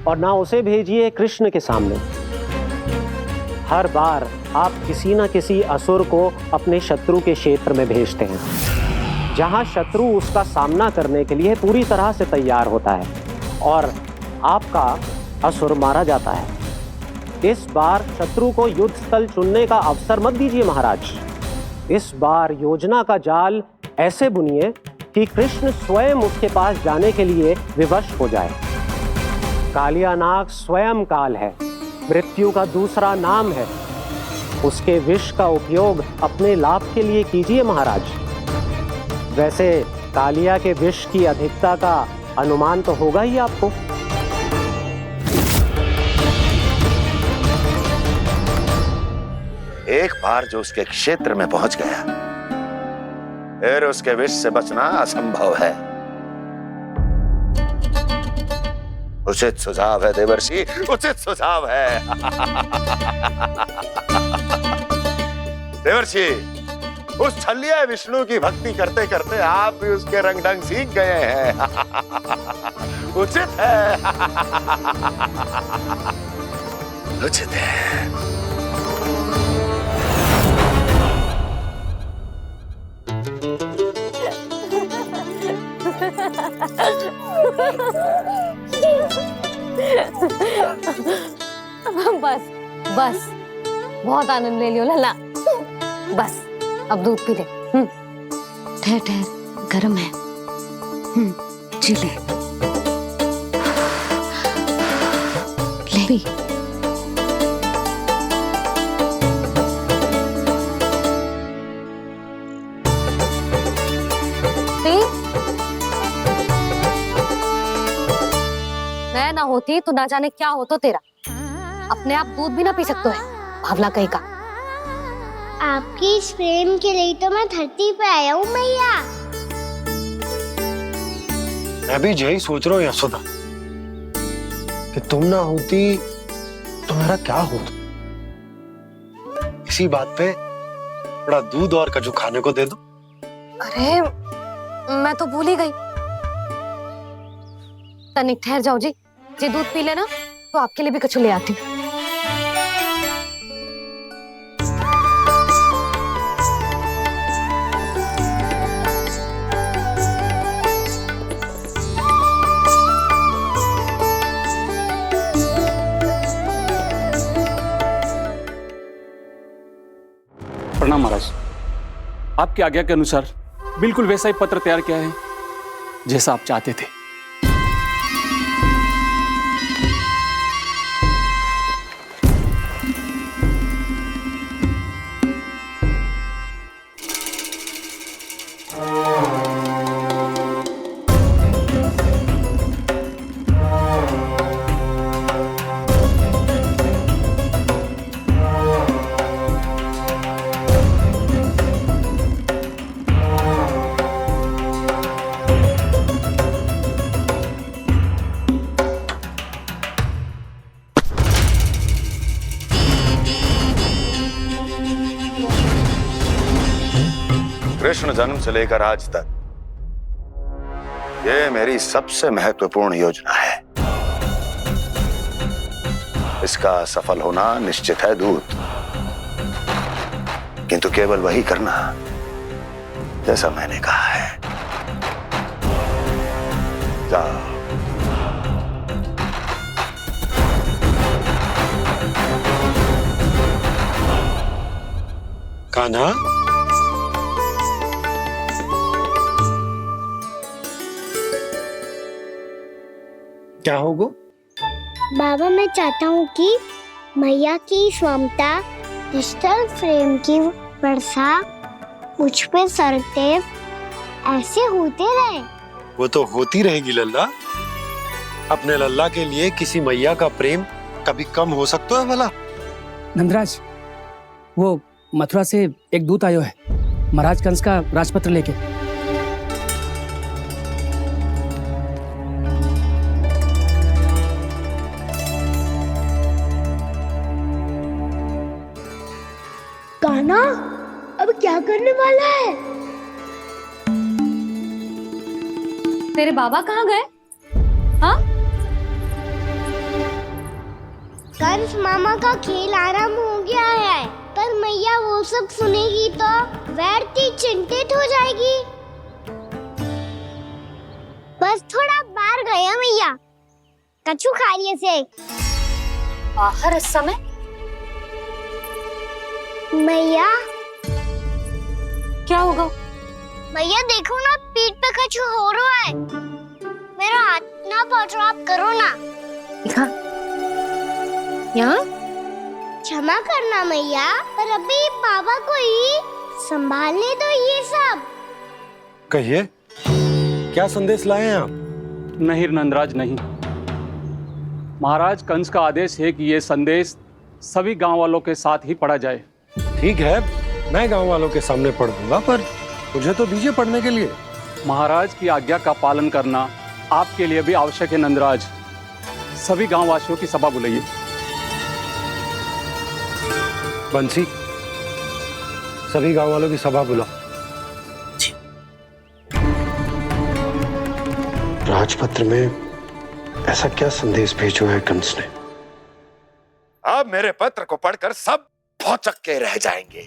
और ना उसे भेजिए कृष्ण के सामने। हर बार आप किसी ना किसी असुर को अपने शत्रु के क्षेत्र में भेजते हैं, जहां शत्रु उसका सामना करने के लिए पूरी तरह से तैयार होता है और आपका असुर मारा जाता है। इस बार शत्रु को युद्ध स्थल चुनने का अवसर मत दीजिए महाराज। इस बार योजना का जाल ऐसे बुनिए कि कृष्ण स्वयं उसके पास जाने के लिए विवश हो जाए। कालिया नाग स्वयं काल है, मृत्यु का दूसरा नाम है। उसके विष का उपयोग अपने लाभ के लिए कीजिए महाराज। वैसे कालिया के विष की अधिकता का अनुमान तो होगा ही आपको। एक बार जो उसके क्षेत्र में पहुंच गया, फिर उसके विष से बचना असंभव है। उचित सुझाव है देवर्षि, उचित सुझाव है। देवर्षि, उस छलिया विष्णु की भक्ति करते करते आप भी उसके रंग ढंग सीख गए हैं। उचित है, उचित है। बस बस, बहुत आनंद ले लियो लला। बस अब दूध पी ले। ठहर ठहर, गर्म है। जी ले ले। मैं ना होती तो ना जाने क्या हो तो तेरा। अपने आप दूध भी ना पी सकते है, भावला कहीं का। आपकी इस प्रेम के लिए तो मैं धरती पे आया हूँ मैया। मैं भी यही सोच रहा हूँ यशोदा कि तुम ना होती तो मेरा क्या होता। इसी बात पे थोड़ा दूध और कजू खाने को दे दो। अरे मैं तो भूल ही गई। तनिक ठहर जाओ जी, जे दूध पी लेना तो आपके लिए भी कछु ले आती। प्रणाम महाराज। आपकी आज्ञा के अनुसार बिल्कुल वैसा ही पत्र तैयार किया है जैसा आप चाहते थे। कृष्ण जन्म से लेकर आज तक ये मेरी सबसे महत्वपूर्ण योजना है। इसका सफल होना निश्चित है दूत, किंतु केवल वही करना जैसा मैंने कहा है। जाओ। कान्हा, क्या होगा? बाबा, मैं चाहता हूँ कि मैया की स्वमता क्रिस्टल फ्रेम की वर्षा मुझ पे सरतेव ऐसे होते रहे। वो तो होती रहेगी लल्ला। अपने लल्ला के लिए किसी मैया का प्रेम कभी कम हो सकता है भला? नंदराज, वो मथुरा से एक दूत आयो है महाराज कंस का राजपत्र लेके। कान्हा, अब क्या करने वाला है? तेरे बाबा कहाँ गए? हाँ? कंस मामा का खेल आरंभ हो गया है, पर मैया वो सब सुनेगी तो व्यर्थ चिंतित हो जाएगी। बस थोड़ा बाहर गया मैया, कछु खा लिए से। बाहर इस समय? मैया, क्या होगा? मैया देखो ना, पीठ पे कछु हो रहा है। मेरा हाथ ना पहुंचो, आप करो ना। दिखा। यहाँ? क्षमा करना मैया, पर अभी बाबा को ही संभालने दो ये सब। कहिए, क्या संदेश लाए हैं आप? नहीं नंदराज, नहीं। महाराज कंस का आदेश है कि ये संदेश सभी गांव वालों के साथ ही पढ़ा जाए। ठीक है, मैं गांव वालों के सामने पढ़ दूंगा, पर मुझे तो दीजिए पढ़ने के लिए। महाराज की आज्ञा का पालन करना आपके लिए भी आवश्यक है नंदराज। सभी गांव वासियों की सभा बुलाइए। बंसी, सभी गांव वालों की सभा बुलाओ। राजपत्र में ऐसा क्या संदेश भेजो है कंस ने? अब मेरे पत्र को पढ़कर सब भौचक के रह जाएंगे।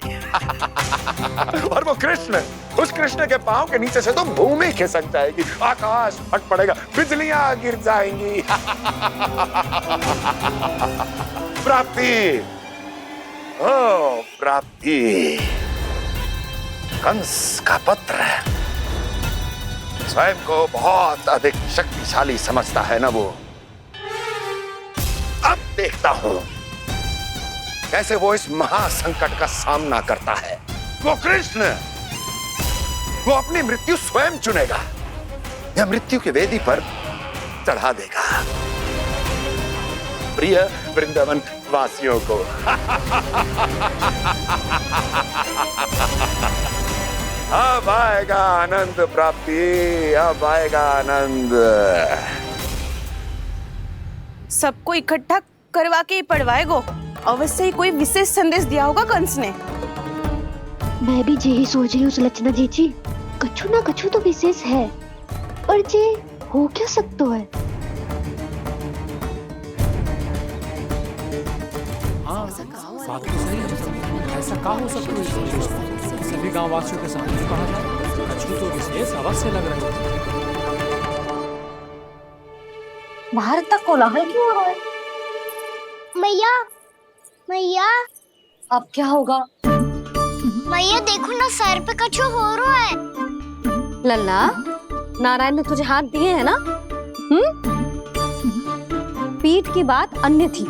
और वो कृष्ण, उस कृष्ण के पांव के नीचे से तो भूमि खिसक जाएगी, आकाश फट पड़ेगा, बिजलियां गिर जाएंगी। प्राप्ति, ओ प्राप्ति, कंस का पत्र। स्वयं को बहुत अधिक शक्तिशाली समझता है ना वो। अब देखता हूं कैसे वो इस महासंकट का सामना करता है। वो कृष्ण, वो अपनी मृत्यु स्वयं चुनेगा या मृत्यु की वेदी पर चढ़ा देगा। प्रिय वृंदावन वासियों को अब आएगा आनंद प्राप्ति, अब आएगा आनंद। सबको इकट्ठा करवा के ही पढ़वाएगो। अवश्य ही कोई विशेष संदेश दिया होगा कंस ने। मैं भी यही सोच रही हूँ सुलक्षणा जी, कछु ना कछु तो विशेष है, पर जे हो क्या सकता है? बात तो सही है। ऐसा क्या हो सकता है? सभी गांव वासियों के सामने कहा जाए, कछु तो विशेष अवश्य लग रहा है। बाहर तक कोलाहल क्यों हो रहा है? मैया, मैया, अब क्या होगा? मैया देखो ना, सर पे कछु हो रहा है। लल्ला, नारायण ने तुझे हाथ दिए हैं ना? पीठ की बात अन्य थी।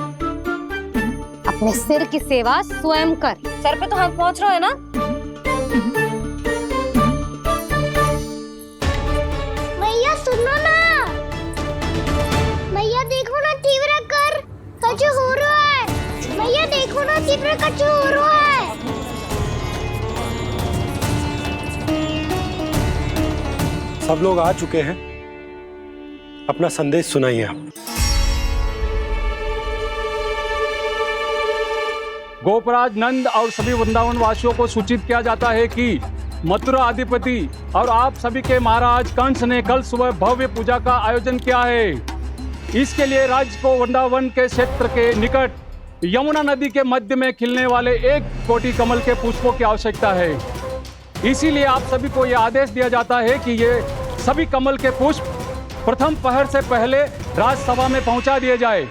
अपने सिर की सेवा स्वयं कर। सर पे तो हाथ पहुंच रहा है ना? मैया सुनो ना, मैया देखो ना, तीव्र कर कछु हो रहा है। मैया देखो ना, तीव्र कछु हो रहा है। सब लोग आ चुके हैं, अपना संदेश सुनाइए आप। गोपराज नंद और सभी वृंदावन वासियों को सूचित किया जाता है कि मथुरा अधिपति और आप सभी के महाराज कंस ने कल सुबह भव्य पूजा का आयोजन किया है। इसके लिए राज्य को वृंदावन के क्षेत्र के निकट यमुना नदी के मध्य में खिलने वाले 1 कोटि कमल के पुष्पों की आवश्यकता है। इसीलिए आप सभी को यह आदेश दिया जाता है कि ये सभी कमल के पुष्प प्रथम पहर से पहले राजसभा में पहुंचा दिए जाए।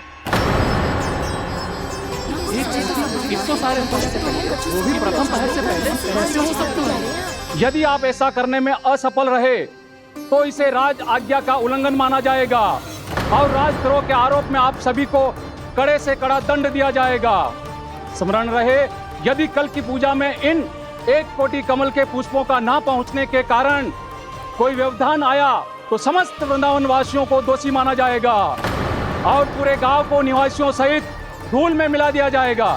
इतने सारे वो भी प्रथम पहर से पहले कैसे हो सकते हैं? यदि आप ऐसा करने में असफल रहे तो इसे राज आज्ञा का उल्लंघन माना जाएगा और राजद्रोह के आरोप में आप सभी को कड़े से कड़ा दंड दिया जाएगा। स्मरण रहे, यदि कल की पूजा में इन 1 कोटि कमल के पुष्पों का ना पहुंचने के कारण कोई व्यवधान आया तो समस्त वृंदावन वासियों को दोषी माना जाएगा और पूरे गांव को निवासियों सहित धूल में मिला दिया जाएगा।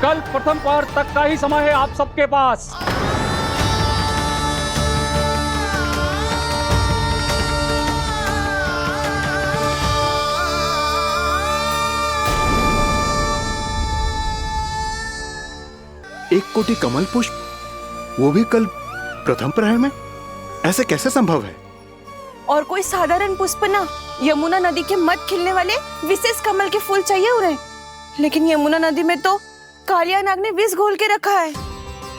कल प्रथम पहर तक का ही समय है आप सबके पास। एक कोटि कमल पुष्प, वो भी कल प्रथम प्रहर में? ऐसे कैसे संभव है? और कोई साधारण पुष्प ना, यमुना नदी के मध्य खिलने वाले विशेष कमल के फूल चाहिए उन्हें। लेकिन यमुना नदी में तो कालिया नाग ने विष घोल के रखा है,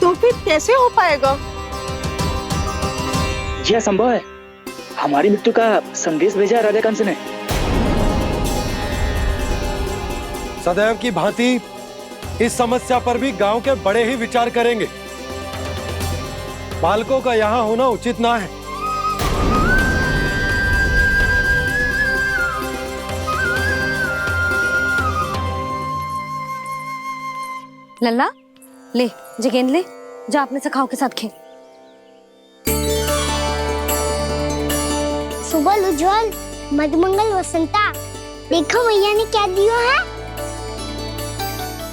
तो फिर कैसे हो पाएगा? यह संभव है। हमारी मृत्यु का संदेश भेजा राजा कंस ने। सदैव की भांति इस समस्या पर भी गांव के बड़े ही विचार करेंगे। बालकों का यहाँ होना उचित ना है। लल्ला ले, जे गेंद ले, जा अपने सखाओं के साथ खेल। सुबह उज्जवल, मधुमंगल वसंता, देखो भैया ने क्या दिया है।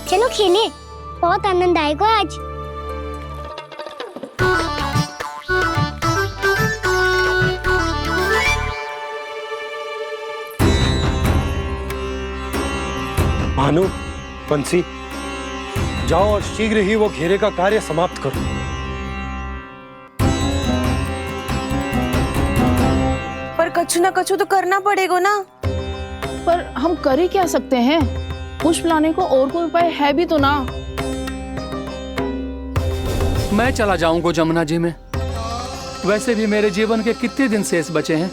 चलो खेले, बहुत आनंद आएगा आज। भानु, बंसी, जाओ और शीघ्र ही वो घेरे का कार्य समाप्त करो। पर कछु ना कछु तो करना पड़ेगा ना। पर हम कर ही क्या सकते हैं? पुष्प लाने को और कोई उपाय है भी तो ना। मैं चला जाऊंगा जमुना जी में। वैसे भी मेरे जीवन के कितने दिन शेष बचे हैं।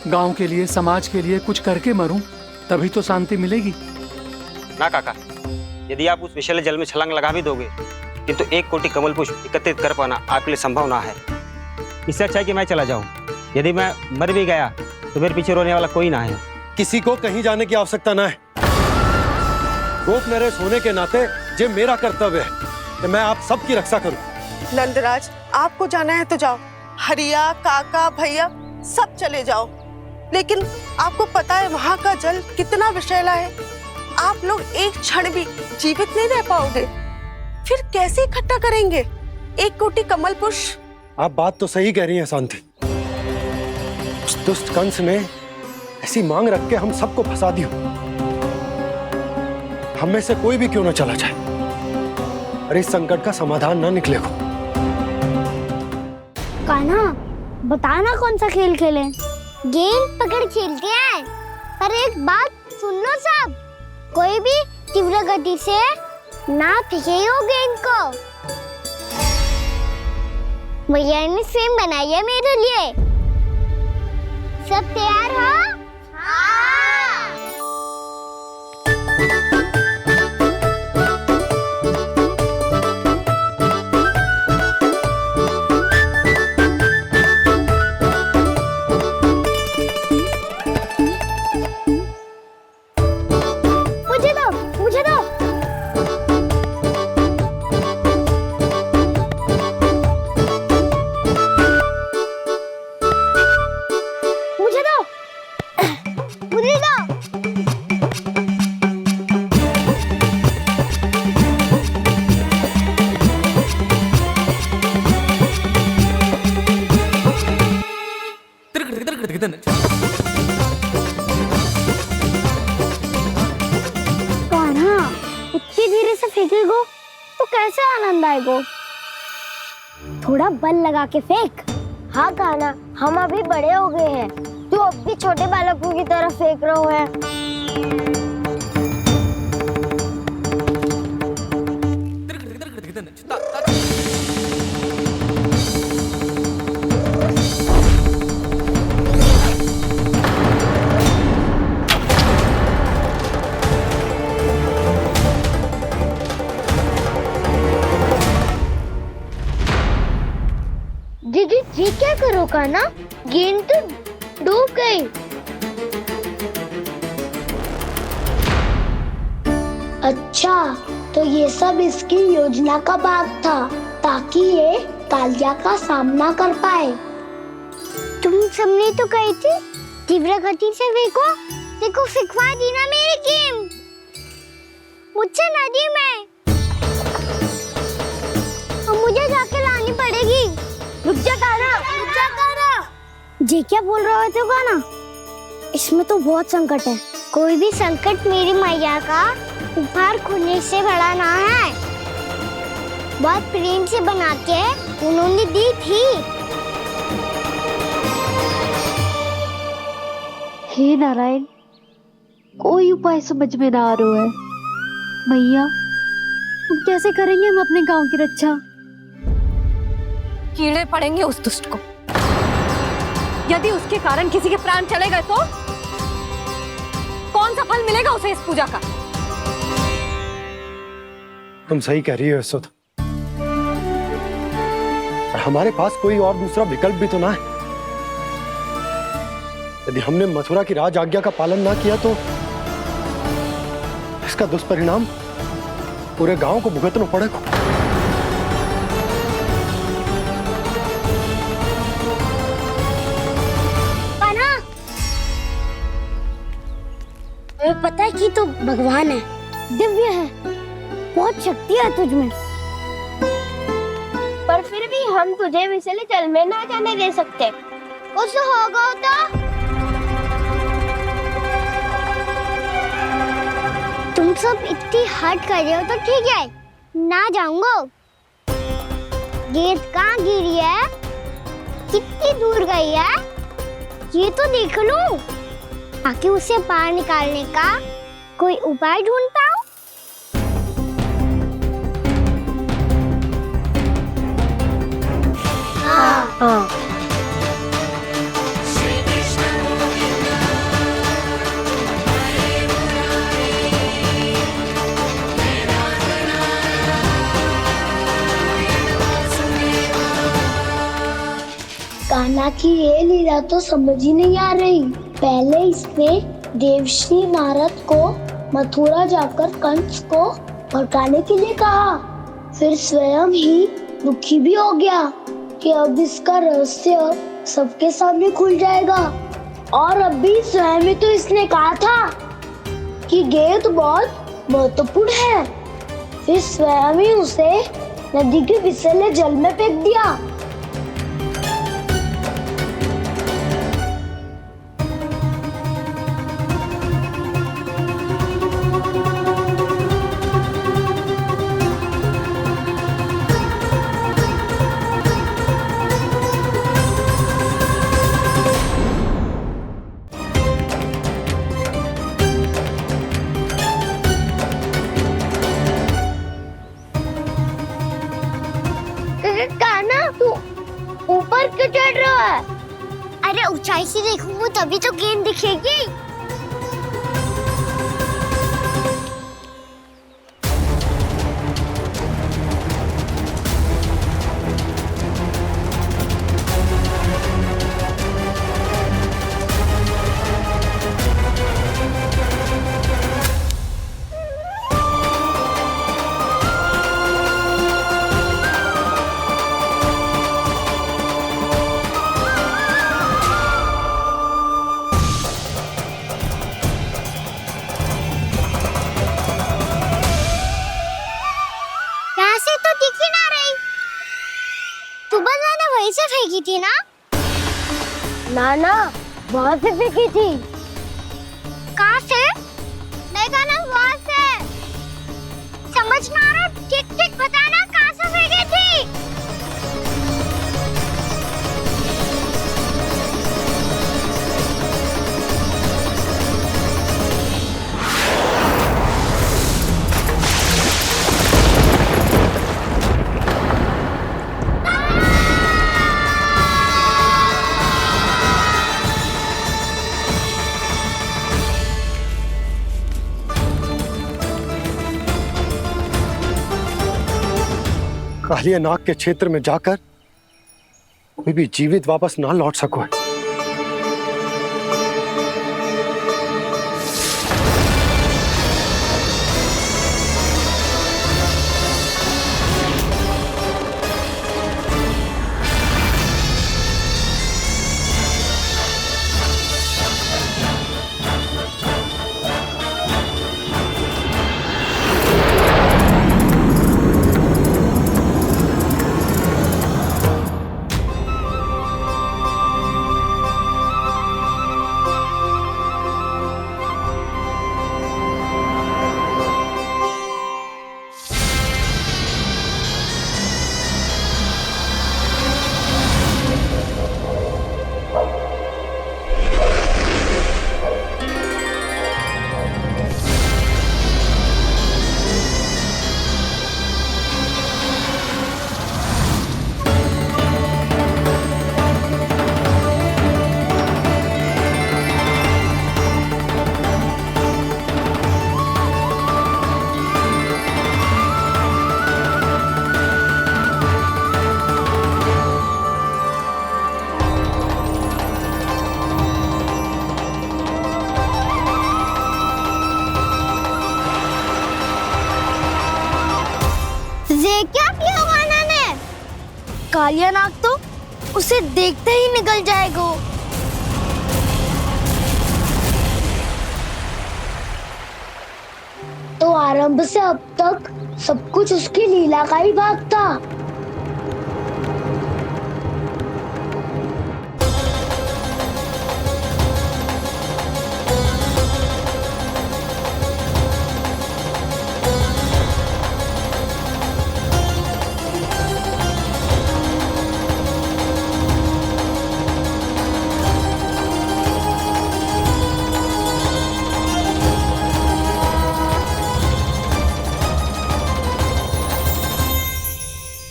गांव के लिए, समाज के लिए कुछ करके मरूं, तभी तो शांति मिलेगी। ना काका, यदि आप उस विषैले जल में छलांग लगा भी दोगे, किंतु 1 कोटि कमल पुष्प एकत्रित कर पाना आपके लिए संभव ना है। इससे अच्छा है कि मैं चला जाऊं। यदि मैं मर भी गया तो मेरे पीछे रोने वाला कोई ना है। किसी को कहीं जाने की आवश्यकता ना है। गोप नरेश होने के नाते ये मेरा कर्तव्य है कि मैं आप सबकी रक्षा करूं। नंदराज, आपको जाना है तो जाओ। हरिया, काका, भैया सब चले जाओ। लेकिन आपको पता है वहाँ का जल कितना विषैला है। आप लोग एक क्षण भी जीवित नहीं रह पाओगे। फिर कैसे इकट्ठा करेंगे 1 कोटि कमल पुष्प? आप बात तो सही कह रही हैं शांति। उस दुष्ट कंस ने ऐसी मांग रख के हम सबको फंसा दिया। हम में से कोई भी क्यों ना चला जाए और इस संकट का समाधान ना निकले को। कान्हा, बताना कौन सा खेल खेलें? गेंद पकड़ खेलते हैं। पर एक बात सुन लो सब, कोई भी तीव्र गति से ना फेंकेगा गेंद को। भैया ने फ्रेम बनाई है मेरे लिए। सब तैयार हो? मुझे दो। इतनी धीरे से फेंकेगो तो कैसे आनंद आएगो? थोड़ा बल लगा के फेंक। हाँ कान्हा, हम अभी बड़े हो गए हैं, तू अब भी छोटे बालकों की तरह फेंक रहा है। दीदी जी क्या करो का ना, गेंद तो डूब गई। अच्छा, तो ये सब इसकी योजना का भाग था ताकि ये कालिया का सामना कर पाए। तुम सबने तो कही थी तीव्र गति से देखो सिखवा दी ना मेरी गेम मुझसे नदी में। अब मुझे जाके लानी पड़ेगी। रुक जा तारा। जी क्या बोल रहे थे ना, इसमें तो बहुत संकट है। कोई भी संकट मेरी मैया का उपहार खोने से बड़ा ना है। बहुत प्रेम से बना के उन्होंने दी थी। हे नारायण, कोई उपाय समझ में ना आ रहा है। मैया, हम कैसे करेंगे हम अपने गांव की रक्षा? कीड़े पड़ेंगे उस दुष्ट को। यदि उसके कारण किसी के प्राण चले गए तो कौन सा फल मिलेगा उसे इस पूजा का? तुम सही कह रही हो यशोदा, पर हमारे पास कोई और दूसरा विकल्प भी तो ना है। यदि हमने मथुरा की राज आज्ञा का पालन ना किया तो इसका दुष्परिणाम पूरे गांव को भुगतना पड़ेगा। तुम्हें पता है कि तू भगवान है, दिव्य है, बहुत शक्ति है तुझमें। पर फिर भी हम तुझे विषैले जल में ना जाने दे सकते। कुछ होगा तो तुम सब इतनी हट कर रहे हो तो ठीक है, ना जाऊंगा। गेंद कहाँ गिरी है, कितनी दूर गई है, ये तो देख लूं, ताकि उसे बाहर निकालने का कोई उपाय ढूंढ पाऊं। हाँ। कान्हा की ये लीला तो समझ ही नहीं आ रही। पहले इसने देवश्री नारद को मथुरा जाकर कंस को भड़काने के लिए कहा, फिर स्वयं ही दुखी भी हो गया कि अब इसका रहस्य सबके सामने खुल जाएगा। और अभी स्वयं ही तो इसने कहा था कि गेंद बहुत महत्वपूर्ण है, फिर स्वयं ही उसे नदी के विषैले जल में फेंक दिया। ऊपर क्यों चढ़ रहा है? अरे ऊंचाई से देखूंगा तभी तो गेंद दिखेगी। से फेंकी थी ना? ना वहां से फेंकी थी। कहाँ से? देखा ना वहां से। समझ में आ रहा? ठीक बताना कहाँ से फेंकी थी? कालिया नाग के क्षेत्र में जाकर कोई भी जीवित वापस ना लौट सको। ये क्या किया वाना ने? कालिया नाग तो उसे देखते ही निकल जाएगा। तो आरंभ से अब तक सब कुछ उसकी लीला का ही भाग था।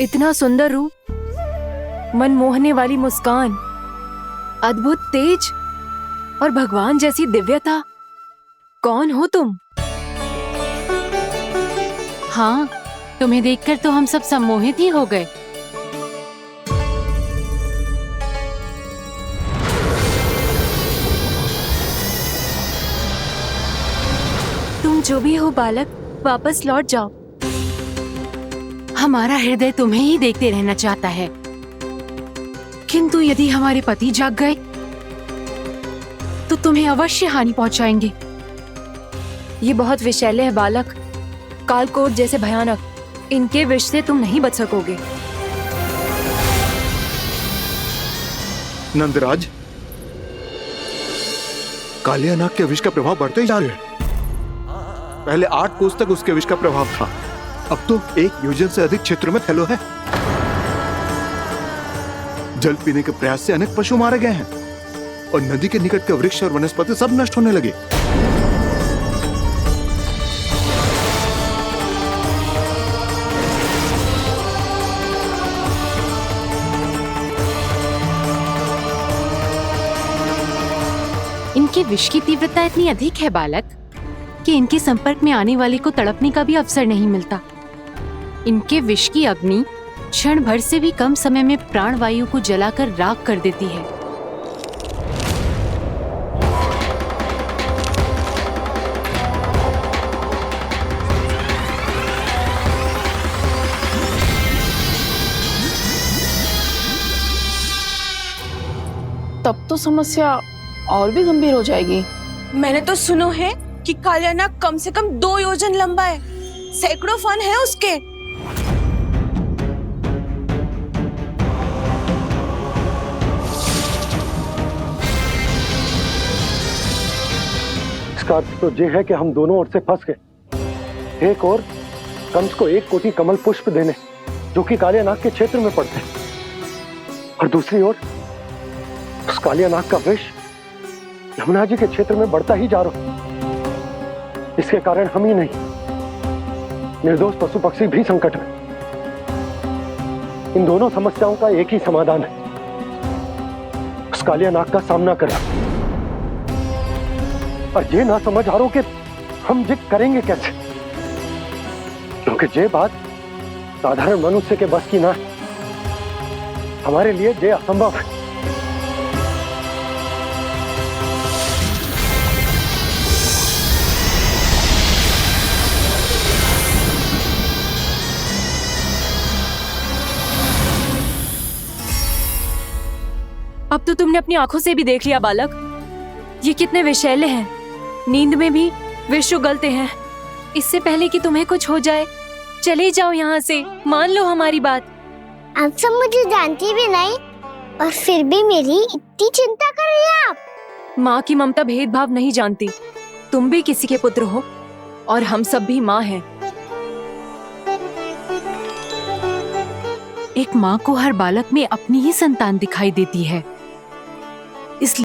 इतना सुंदर रूप, मन मोहने वाली मुस्कान, अद्भुत तेज और भगवान जैसी दिव्यता। कौन हो तुम? हाँ, तुम्हें देखकर तो हम सब सम्मोहित ही हो गए। तुम जो भी हो बालक, वापस लौट जाओ। हमारा हृदय तुम्हें ही देखते रहना चाहता है, किंतु यदि हमारे पति जाग गए तो तुम्हें अवश्य हानि पहुंचाएंगे। ये बहुत विषैले है बालक, कालकोट जैसे भयानक। इनके विष से तुम नहीं बच सकोगे। नंदराज, कालिया नाग के विष का प्रभाव बढ़ते ही जा रहा है। पहले 8 कोस तक उसके विष का प्रभाव था, अब तो 1 योजन से अधिक क्षेत्र में फैलो है। जल पीने के प्रयास से अनेक पशु मारे गए हैं और नदी के निकट के वृक्ष और वनस्पति सब नष्ट होने लगे। इनके विष की तीव्रता इतनी अधिक है बालक कि इनके संपर्क में आने वाले को तड़पने का भी अवसर नहीं मिलता। इनके विष की अग्नि क्षण भर से भी कम समय में प्राणवायु को जलाकर राख कर देती है। तब तो समस्या और भी गंभीर हो जाएगी। मैंने तो सुनो है कि कालिया नाग कम से कम 2 योजन लंबा है, सैकड़ों फन है उसके। इसका अर्थ तो ये है कि हम दोनों ओर से फंस गए। एक और कंस को 1 कोटि कमल पुष्प देने जो कि कालिया नाग के क्षेत्र में पड़ते हैं, और दूसरी ओर उस कालिया नाग का विष यमुना जी के क्षेत्र में बढ़ता ही जा रहा। इसके कारण हम ही नहीं, निर्दोष पशु पक्षी भी संकट में। इन दोनों समस्याओं का एक ही समाधान है, उस कालिया नाग का सामना करना। और ये ना समझ आ रहा कि हम ये करेंगे कैसे, क्योंकि ये बात साधारण मनुष्य के बस की ना है। हमारे लिए ये असंभव है। अब तो तुमने अपनी आंखों से भी देख लिया बालक, ये कितने विषैले हैं। नींद में भी विष उगलते हैं। इससे पहले कि तुम्हें कुछ हो जाए, चले जाओ यहाँ से, मान लो हमारी बात। आप सब मुझे जानती भी नहीं और फिर भी मेरी इतनी चिंता कर रही हैं आप। माँ की ममता भेदभाव नहीं जानती। तुम भी किसी के पुत्र हो और हम सब भी माँ हैं। एक माँ को हर बालक में अपनी ही संतान दिखाई देती है, इसलिए